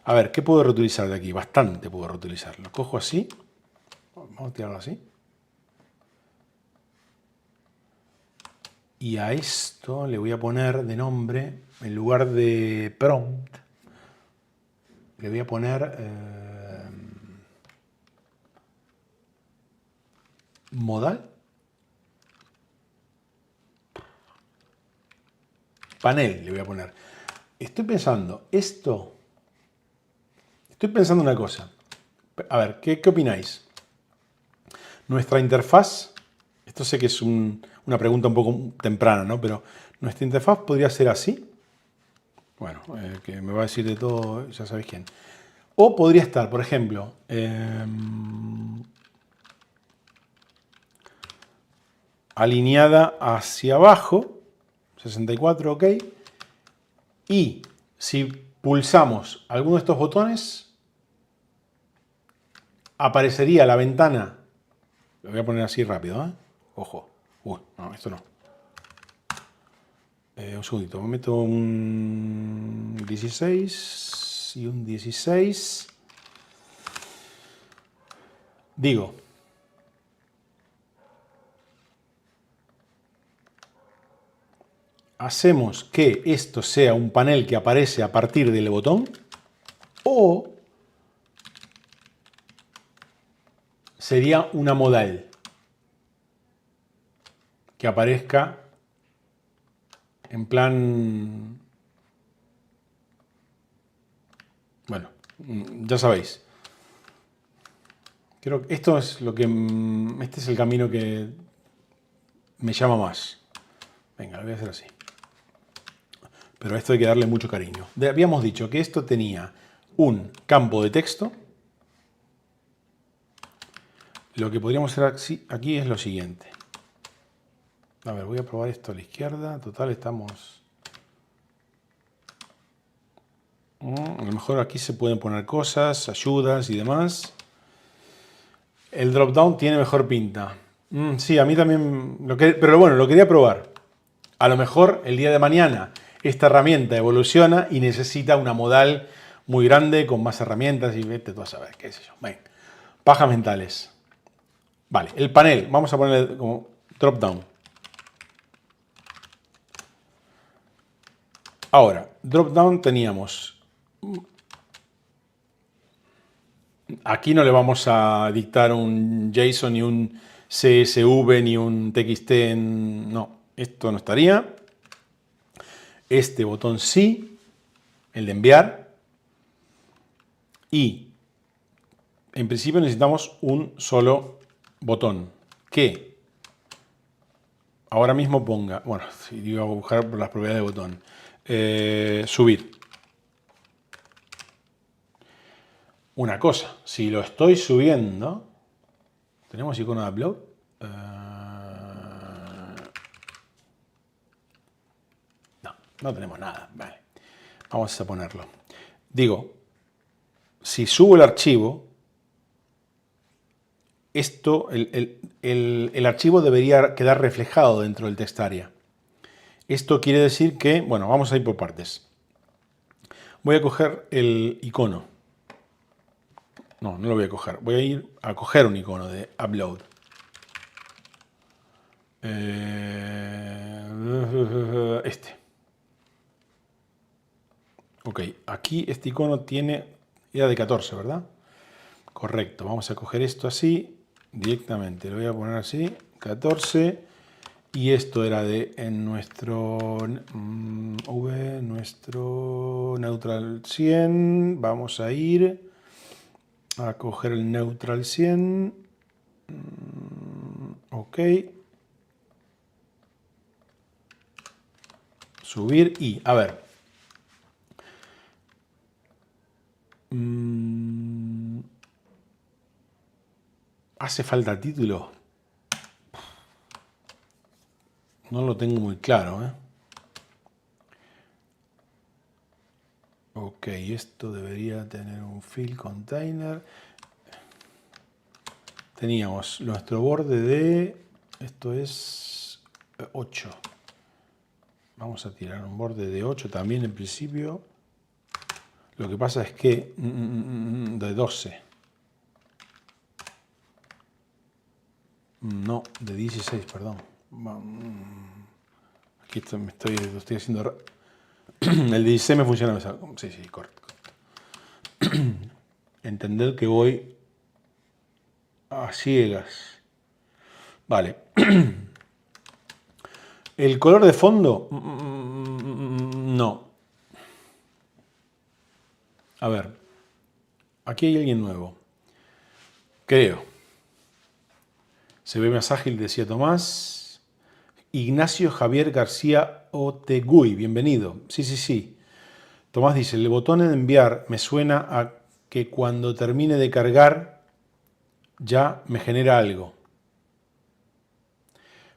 A ver, ¿qué puedo reutilizar de aquí? Bastante puedo reutilizar. Lo cojo así. Vamos a tirarlo así. Y a esto le voy a poner de nombre, en lugar de prompt, le voy a poner modal. Panel le voy a poner. Estoy pensando una cosa. A ver, ¿qué opináis? Nuestra interfaz, esto sé que es una pregunta un poco temprana, ¿no? Pero nuestra interfaz podría ser así. Bueno, que me va a decir de todo, ya sabéis quién. O podría estar, por ejemplo, alineada hacia abajo, 64, ok. Y si pulsamos alguno de estos botones, aparecería la ventana. Lo voy a poner así rápido, ¿eh? Ojo. Uy, no, esto no. Un segundito, me meto un 16 y un 16. Digo, hacemos que esto sea un panel que aparece a partir del botón o sería una modal que aparezca en plan... Bueno, ya sabéis. Creo que esto es lo que... Este es el camino que me llama más. Venga, lo voy a hacer así. Pero a esto hay que darle mucho cariño. Habíamos dicho que esto tenía un campo de texto. Lo que podríamos hacer aquí es lo siguiente. A ver, voy a probar esto a la izquierda. Total, estamos... A lo mejor aquí se pueden poner cosas, ayudas y demás. El drop-down tiene mejor pinta. Sí, a mí también... Pero bueno, lo quería probar. A lo mejor el día de mañana esta herramienta evoluciona y necesita una modal muy grande con más herramientas y vete tú a saber, qué sé yo. Venga, pajas mentales. Vale, el panel, vamos a ponerle como drop-down. Ahora, drop-down teníamos... Aquí no le vamos a dictar un JSON, ni un CSV, ni un TXT. No, esto no estaría. Este botón sí, el de enviar. Y en principio necesitamos un solo botón que ahora mismo ponga, bueno, si iba a buscar por las propiedades de botón, subir. Una cosa, si lo estoy subiendo, ¿tenemos icono de upload? No, no tenemos nada. Vale, vamos a ponerlo. Digo, si subo el archivo, el archivo debería quedar reflejado dentro del textarea. Esto quiere decir que, bueno, vamos a ir por partes. Voy a coger el icono. No, no lo voy a coger. Voy a ir a coger un icono de upload. Este. Ok, aquí este icono era de 14, ¿verdad? Correcto, vamos a coger esto así. directamente. Lo voy a poner así, 14. Y esto era de en nuestro nuestro neutral 100. Vamos a ir a coger el neutral 100. Ok. Subir y, a ver. ¿Hace falta título? No lo tengo muy claro, ¿eh? Ok, esto debería tener un fill container. Teníamos nuestro borde de... Esto es 8. Vamos a tirar un borde de 8 también en principio. Lo que pasa es que... de 12. No, de 16, perdón. Aquí lo estoy haciendo... El 16 me funciona. Sí, correcto. Entender que voy a ciegas. Vale. El color de fondo... no. A ver. Aquí hay alguien nuevo. Creo. Se ve más ágil, decía Tomás. Ignacio Javier García Otegui. Bienvenido. Sí. Tomás dice, el botón de enviar me suena a que cuando termine de cargar ya me genera algo.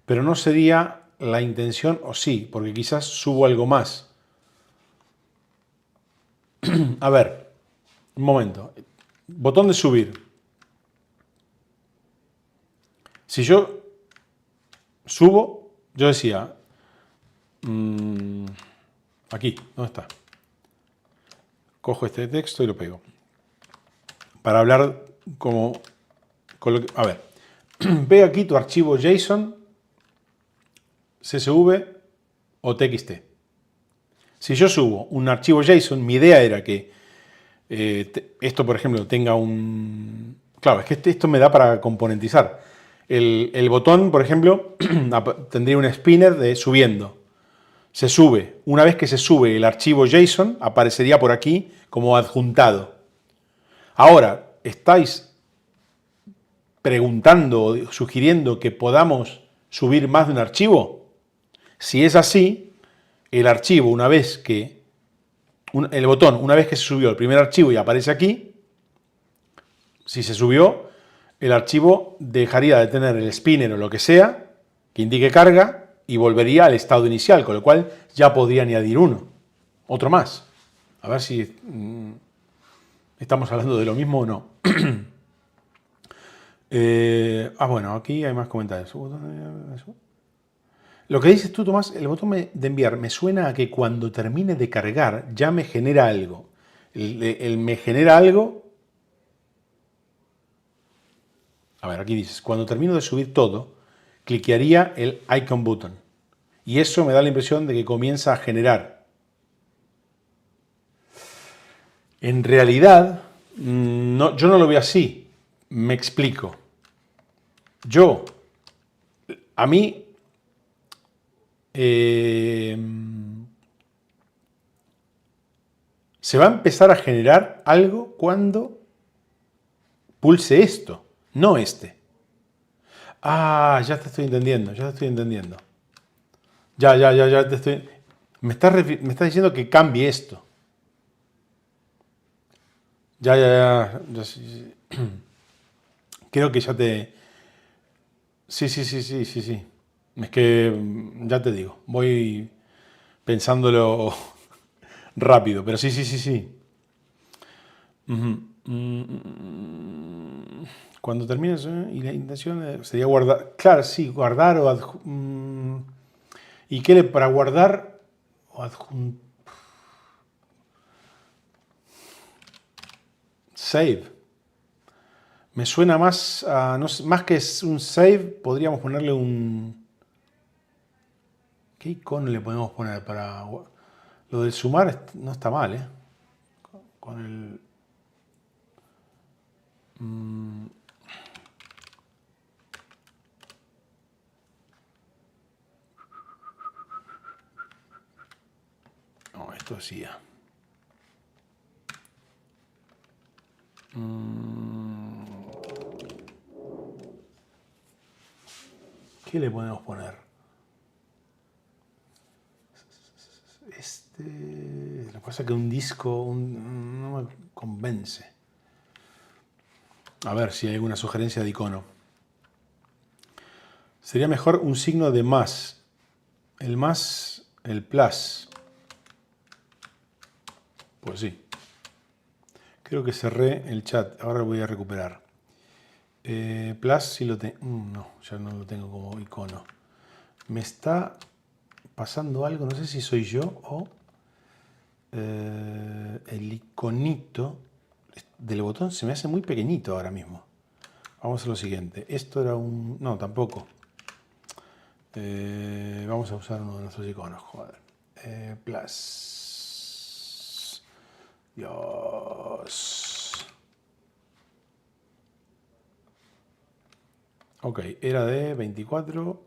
Pero no sería la intención, o sí, porque quizás subo algo más. A ver, un momento. Botón de subir. Si yo subo, yo decía, aquí, ¿dónde está? Cojo este texto y lo pego. Para hablar como... a ver, ve aquí tu archivo JSON, CSV o TXT. Si yo subo un archivo JSON, mi idea era que esto, por ejemplo, tenga un... Claro, es que esto me da para componentizar. El botón, por ejemplo, tendría un spinner de subiendo. Se sube. Una vez que se sube el archivo JSON, aparecería por aquí como adjuntado. Ahora, ¿estáis preguntando o sugiriendo que podamos subir más de un archivo? Si es así, el archivo, una vez que... el botón, una vez que se subió el primer archivo y aparece aquí, si se subió, el archivo dejaría de tener el spinner o lo que sea, que indique carga, y volvería al estado inicial, con lo cual ya podría añadir uno, otro más. A ver si estamos hablando de lo mismo o no. Bueno, aquí hay más comentarios. Lo que dices tú, Tomás, el botón de enviar me suena a que cuando termine de cargar ya me genera algo. El me genera algo... A ver, aquí dices, cuando termino de subir todo, cliquearía el icon button. Y eso me da la impresión de que comienza a generar. En realidad, no, yo no lo veo así. Me explico. A mí, se va a empezar a generar algo cuando pulse esto, no este. Ah, ya te estoy entendiendo, ya te estoy entendiendo. Ya te estoy... Me estás diciendo que cambie esto. Sí. Creo que ya te... Sí. Es que, ya te digo, voy pensándolo rápido, pero sí. Cuando termines, y la intención sería guardar. Claro, sí, guardar o ¿y qué para guardar o adjuntar? Save. Me suena más a, no sé, más que es un save, podríamos ponerle un... ¿Qué icono le podemos poner para... Lo del sumar no está mal, ¿eh? Con el... esto hacía. ¿Qué le podemos poner? Lo que pasa es que un disco no me convence. A ver si hay alguna sugerencia de icono. Sería mejor un signo de más. El más, el plus. Pues sí. Creo que cerré el chat. Ahora lo voy a recuperar. Plus sí lo tengo. No, ya no lo tengo como icono. Me está pasando algo. No sé si soy yo o el iconito del botón se me hace muy pequeñito ahora mismo. Vamos a lo siguiente. Esto era un... No, tampoco. Vamos a usar uno de nuestros iconos. Joder. Plus. Dios. Ok, era de 24.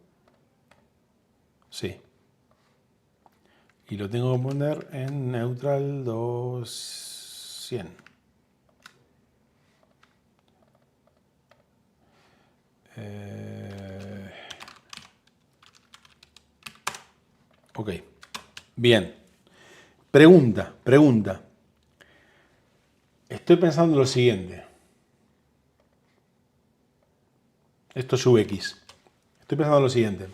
Sí. Y lo tengo que poner en neutral 200. Ok. Bien. Pregunta. Estoy pensando lo siguiente. Esto es UX. Estoy pensando lo siguiente.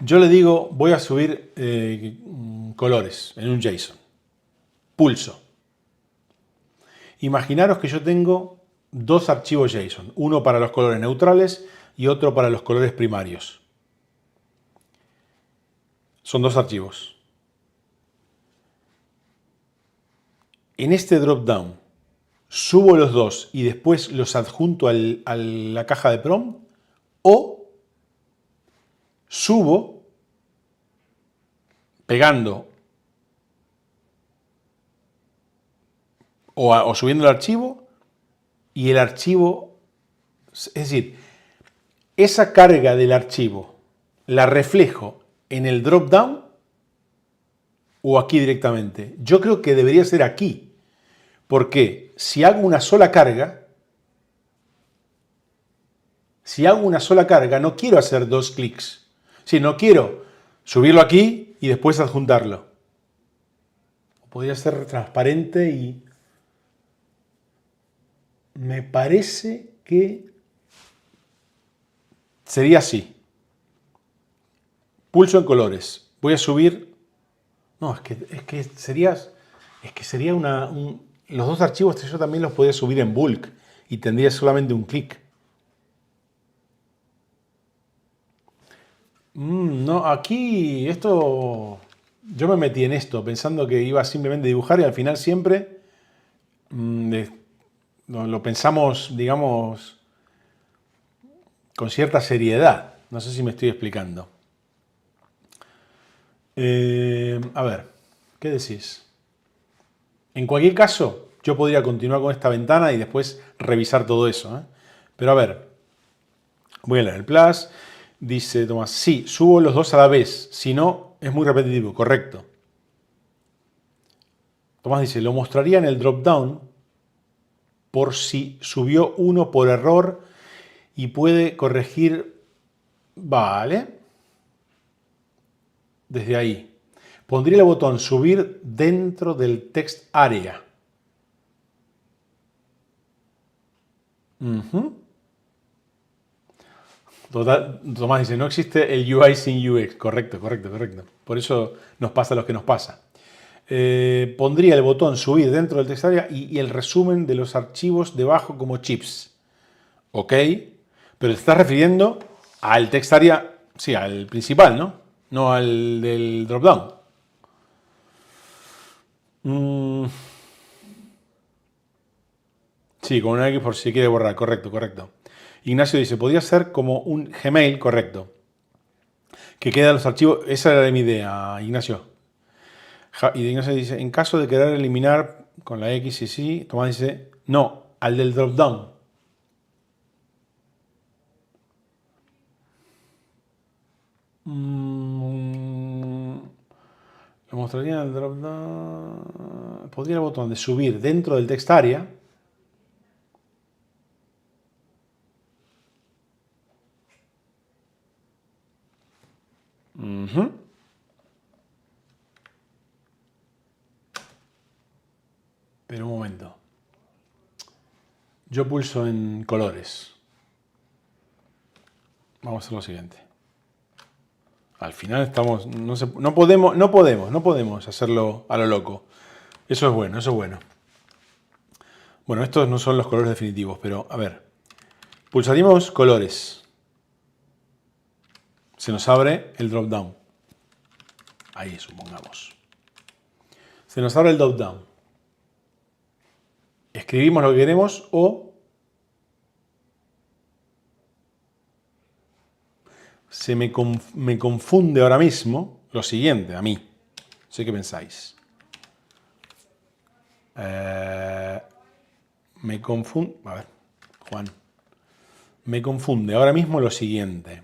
Yo le digo, voy a subir colores en un JSON. Pulso. Imaginaros que yo tengo dos archivos JSON. Uno para los colores neutrales y otro para los colores primarios. Son dos archivos. En este dropdown, ¿subo los dos y después los adjunto a la caja de prompt? ¿O subo pegando o subiendo el archivo y el archivo, es decir, esa carga del archivo la reflejo en el dropdown o aquí directamente? Yo creo que debería ser aquí, porque si hago una sola carga, no quiero hacer dos clics. Si no quiero subirlo aquí y después adjuntarlo. Podría ser transparente y me parece que sería así. Pulso en colores. Voy a subir. No, es que sería los dos archivos yo también los podría subir en bulk y tendría solamente un clic. No, aquí esto. Yo me metí en esto pensando que iba simplemente a dibujar y al final siempre lo pensamos, digamos, con cierta seriedad. No sé si me estoy explicando. A ver, ¿qué decís? En cualquier caso, yo podría continuar con esta ventana y después revisar todo eso, ¿eh? Pero a ver, voy a leer el plus. Dice Tomás, sí, subo los dos a la vez. Si no, es muy repetitivo. Correcto. Tomás dice, lo mostraría en el dropdown por si subió uno por error y puede corregir. Vale. Desde ahí. Pondría el botón subir dentro del text area. Tomás dice, no existe el UI sin UX. Correcto. Por eso nos pasa lo que nos pasa. Pondría el botón subir dentro del text area y el resumen de los archivos debajo como chips. Ok, pero te estás refiriendo al text area, sí, al principal, ¿no? No al del dropdown. Sí, con una X por si quiere borrar, correcto. Ignacio dice, podría ser como un Gmail, correcto. Que quedan los archivos, esa era mi idea, Ignacio. Y Ignacio dice, en caso de querer eliminar con la X y sí, Tomás dice, no, al del dropdown. Lo mostraría el drop down. Podría el botón de subir dentro del text area. Pero un momento. Yo pulso en colores. Vamos a hacer lo siguiente. Al final estamos. No podemos hacerlo a lo loco. Eso es bueno, eso es bueno. Bueno, estos no son los colores definitivos, pero a ver. Pulsaríamos colores. Se nos abre el drop down. Ahí, supongamos. Se nos abre el drop down. Escribimos lo que queremos o me confunde ahora mismo lo siguiente, a mí. Sé qué pensáis. Me confunde. A ver, Juan. Me confunde ahora mismo lo siguiente.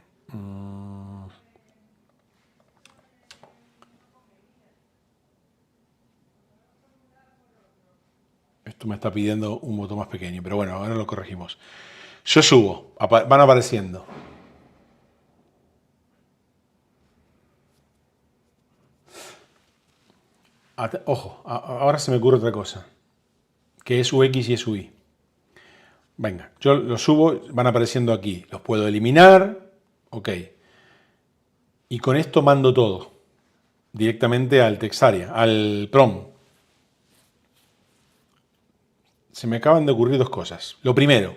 Esto me está pidiendo un botón más pequeño, pero bueno, ahora lo corregimos. Yo subo, van apareciendo. Ojo, ahora se me ocurre otra cosa, que es UX y es UI. Venga, yo los subo, van apareciendo aquí. Los puedo eliminar, ok. Y con esto mando todo directamente al textarea, al prompt. Se me acaban de ocurrir dos cosas. Lo primero,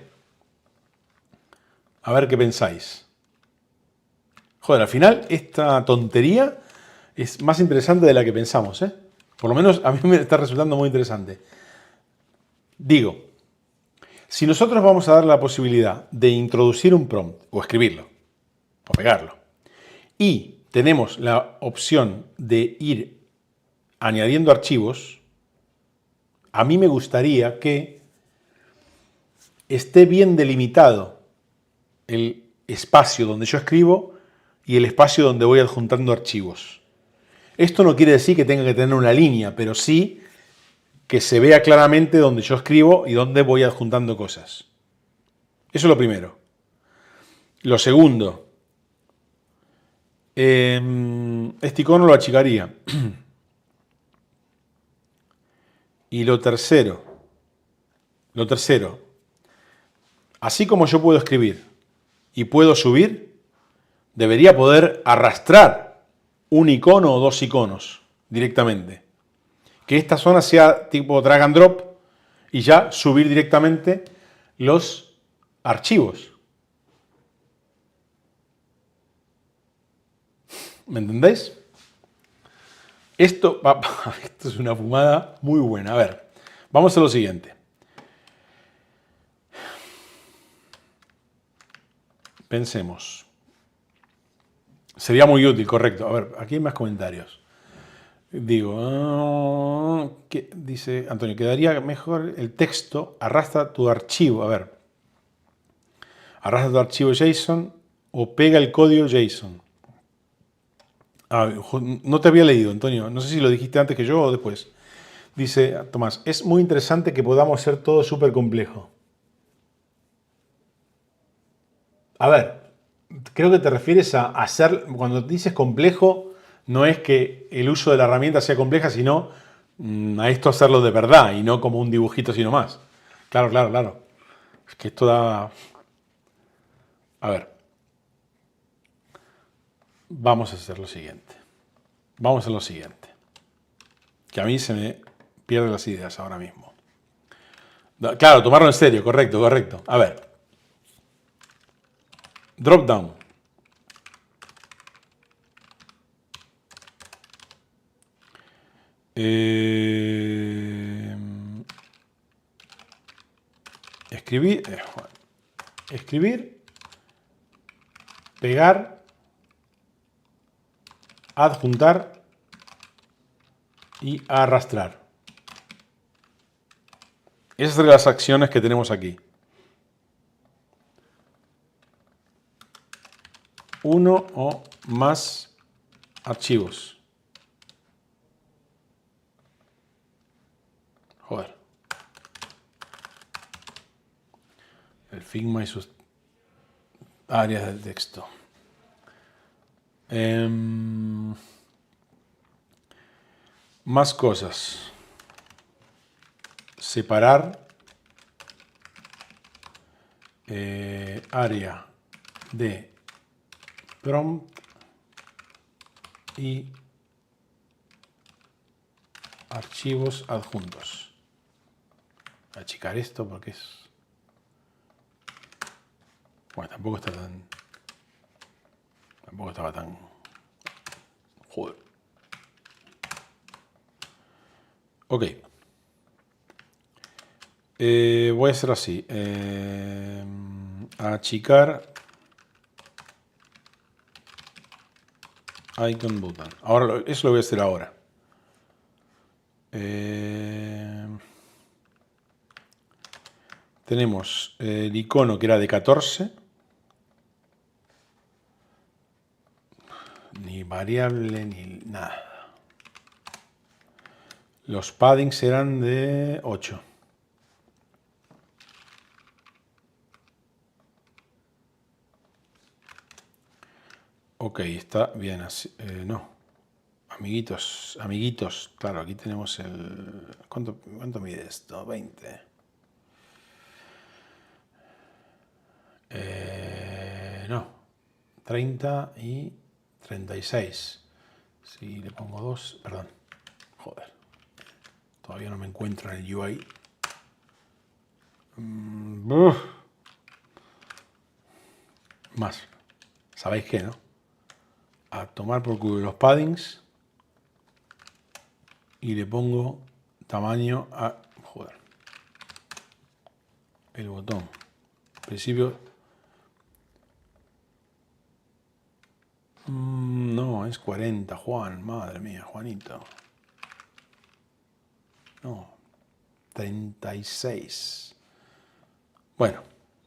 a ver qué pensáis. Joder, al final esta tontería es más interesante de la que pensamos, ¿eh? Por lo menos a mí me está resultando muy interesante. Digo, si nosotros vamos a dar la posibilidad de introducir un prompt, o escribirlo, o pegarlo, y tenemos la opción de ir añadiendo archivos, a mí me gustaría que esté bien delimitado el espacio donde yo escribo y el espacio donde voy adjuntando archivos. Esto no quiere decir que tenga que tener una línea, pero sí que se vea claramente donde yo escribo y donde voy adjuntando cosas. Eso es lo primero. Lo segundo, este icono lo achicaría. Y lo tercero, así como yo puedo escribir y puedo subir, debería poder arrastrar un icono o dos iconos directamente. Que esta zona sea tipo drag and drop y ya subir directamente los archivos. ¿Me entendéis? Esto es una fumada muy buena. A ver, vamos a lo siguiente. Pensemos. Sería muy útil, correcto. A ver, aquí hay más comentarios. Digo, ¿qué? Dice Antonio, quedaría mejor el texto, arrastra tu archivo. A ver, arrastra tu archivo JSON o pega el código JSON. No te había leído, Antonio. No sé si lo dijiste antes que yo o después. Dice Tomás, es muy interesante que podamos hacer todo súper complejo. A ver, creo que te refieres a hacer, cuando dices complejo, no es que el uso de la herramienta sea compleja, sino a esto hacerlo de verdad y no como un dibujito sino más. Claro, claro, claro. Es que esto da... A ver, vamos a hacer lo siguiente. Vamos a hacer lo siguiente. Que a mí se me pierden las ideas ahora mismo. Claro, tomarlo en serio, correcto, correcto. A ver. Drop down. Escribir, pegar, adjuntar y arrastrar. Esas son las acciones que tenemos aquí. Uno o más archivos. Joder. El Figma y sus áreas del texto. Más cosas. Separar área de prompt y archivos adjuntos. Voy a achicar esto porque es... Bueno, tampoco está tan... Tampoco estaba tan... Joder. Ok. Voy a hacer así. Achicar icon button. Ahora, eso lo voy a hacer ahora. Tenemos el icono que era de 14. Ni variable ni nada. Los paddings eran de 8. Ok, está bien así. No. Amiguitos. Claro, aquí tenemos el... ¿Cuánto mide esto? 20. No. 30 y 36. Si le pongo 2... Perdón. Joder. Todavía no me encuentro en el UI. Más. ¿Sabéis qué, no? A tomar por culo los paddings. Y le pongo tamaño a... Joder. El botón. Al principio... No, es 40, Juan. Madre mía, Juanito. No. 36. Bueno.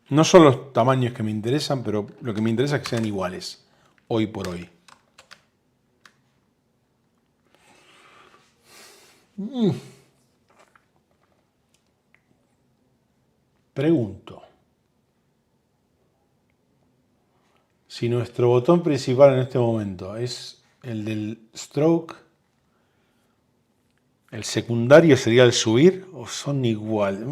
No son los tamaños que me interesan, pero lo que me interesa es que sean iguales. Hoy por hoy. Pregunto. Si nuestro botón principal en este momento es el del stroke, ¿el secundario sería el subir o son igual?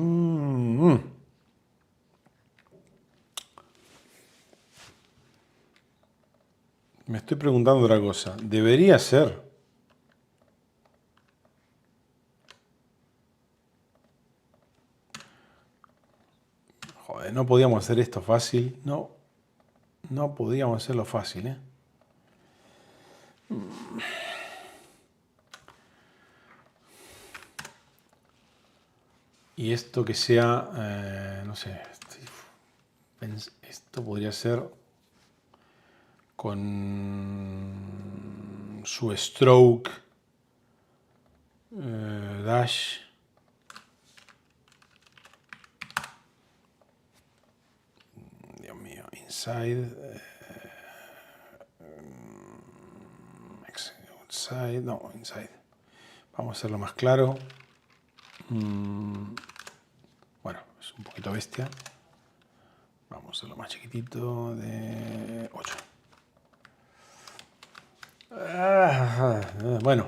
Me estoy preguntando otra cosa. Debería ser. Joder, no podíamos hacer esto fácil. No podíamos hacerlo fácil, ¿eh? Y esto que sea, no sé, esto podría ser con su stroke, dash. Dios mío, inside, outside, no, inside. Vamos a hacerlo más claro. Bueno, es un poquito bestia. Vamos a hacerlo más chiquitito, de 8. Bueno,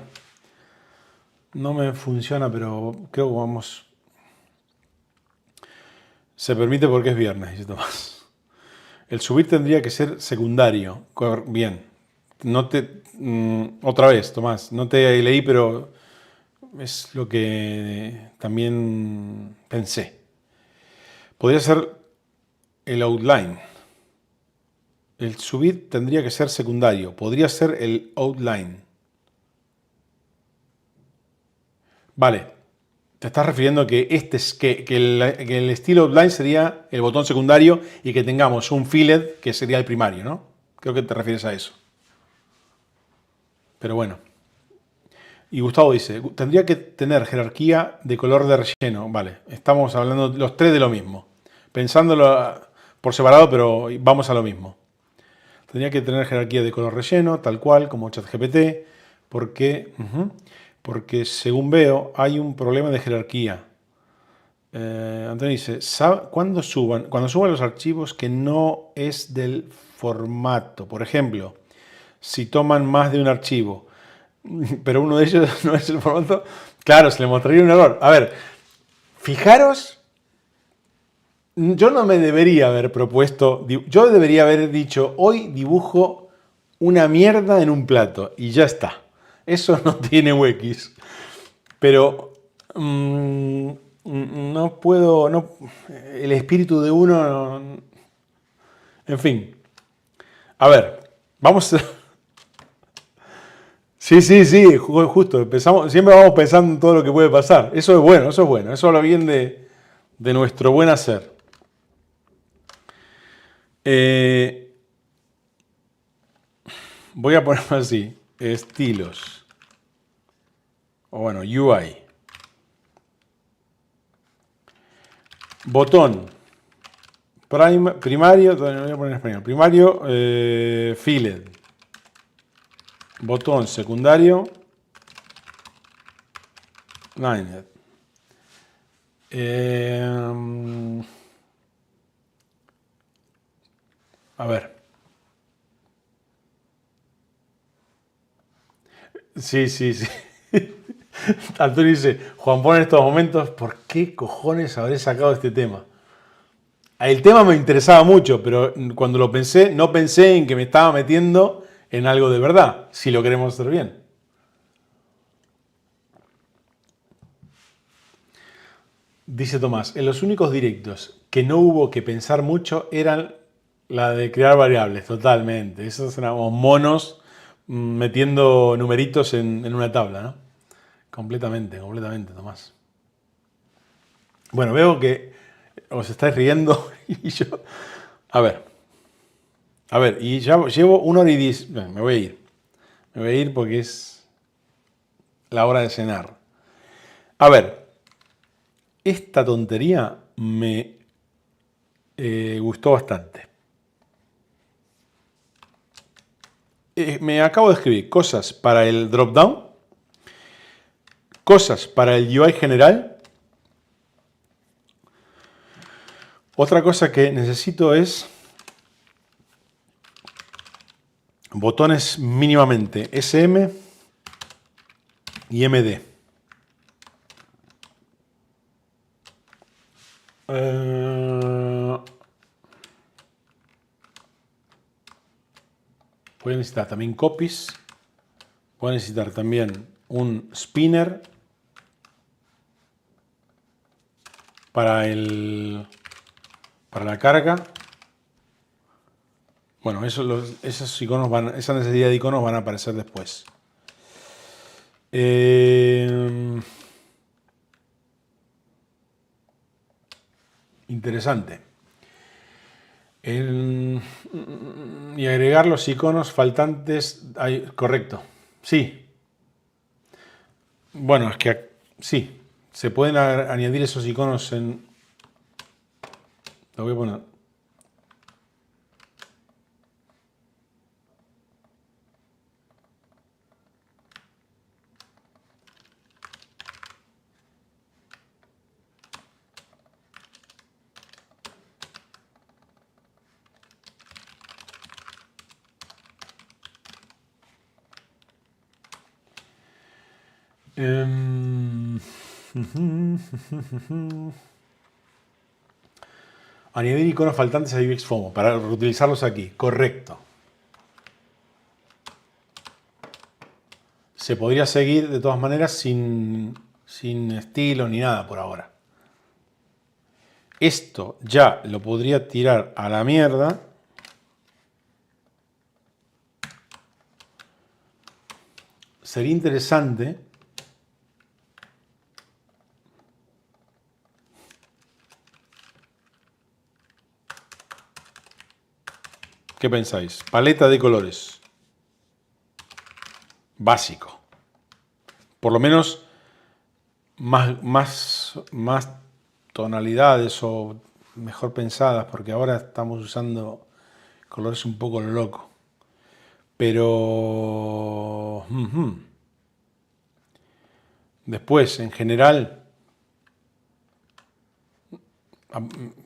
no me funciona, pero creo que vamos... Se permite porque es viernes, dice Tomás. El subir tendría que ser secundario. Bien. No te... otra vez, Tomás, no te leí, pero es lo que también pensé. Podría ser el outline. El subir tendría que ser secundario. Podría ser el outline. Vale. Te estás refiriendo a que, que el estilo outline sería el botón secundario y que tengamos un filled que sería el primario, ¿no? Creo que te refieres a eso. Pero bueno. Y Gustavo dice, tendría que tener jerarquía de color de relleno. Vale, estamos hablando los tres de lo mismo. Pensándolo por separado, pero vamos a lo mismo. Tendría que tener jerarquía de color relleno, tal cual, como ChatGPT, porque según veo hay un problema de jerarquía. Antonio dice, cuando suban los archivos que no es del formato, por ejemplo, si toman más de un archivo, pero uno de ellos no es el formato, claro, se le mostraría un error. A ver, fijaros, yo no me debería haber propuesto, yo debería haber dicho, hoy dibujo una mierda en un plato y ya está. Eso no tiene UX. Pero no puedo, no, el espíritu de uno, en fin. A ver, vamos. Sí, sí, sí, justo. Empezamos, siempre vamos pensando en todo lo que puede pasar. Eso es bueno, eso es bueno. Eso habla bien de nuestro buen hacer. Voy a ponerlo así. Estilos. O bueno, UI. Botón. Primario, no voy a poner en español. Primario, filled. Botón secundario. Lined. A ver. Sí, sí, sí. Antonio dice, Juan Pon en estos momentos, ¿por qué cojones habré sacado este tema? El tema me interesaba mucho, pero cuando lo pensé, no pensé en que me estaba metiendo en algo de verdad, si lo queremos hacer bien. Dice Tomás, en los únicos directos que no hubo que pensar mucho eran la de crear variables, totalmente. Esos éramos monos metiendo numeritos en una tabla, ¿no? Completamente, completamente, Tomás. Bueno, veo que os estáis riendo y yo... A ver, y ya llevo 1 hora y 10... Bueno, me voy a ir. Me voy a ir porque es la hora de cenar. A ver, esta tontería me gustó bastante. Me acabo de escribir cosas para el drop-down, cosas para el UI general. Otra cosa que necesito es botones mínimamente SM y MD. Voy a necesitar también copies. Voy a necesitar también un spinner para la carga. Bueno, esos iconos esa necesidad de iconos van a aparecer después. Interesante. Y agregar los iconos faltantes. Correcto. Sí. Bueno, es que sí. Se pueden añadir esos iconos en... Lo voy a poner. Añadir iconos faltantes a UX FOMO para reutilizarlos aquí. Correcto. Se podría seguir de todas maneras sin estilo ni nada por ahora. Esto ya lo podría tirar a la mierda. Sería interesante. ¿Qué pensáis? Paleta de colores. Básico. Por lo menos más tonalidades o mejor pensadas, porque ahora estamos usando colores un poco loco. Pero después, en general,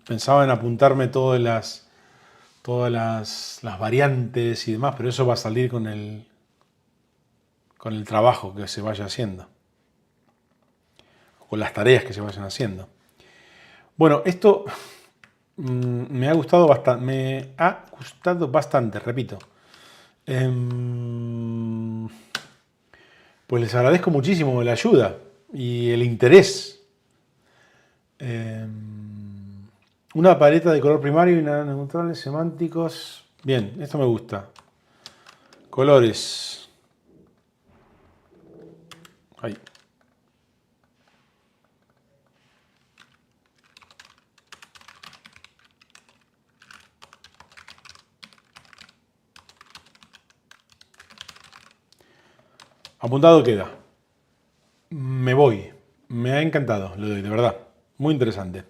pensaba en apuntarme todas las variantes y demás, pero eso va a salir con el trabajo que se vaya haciendo, con las tareas que se vayan haciendo. Bueno, esto me ha gustado bastante, repito. Pues les agradezco muchísimo la ayuda y el interés. Una paleta de color primario y nada neutrales semánticos. Bien, esto me gusta. Colores. Ahí. Apuntado queda. Me voy. Me ha encantado, lo doy, de verdad. Muy interesante.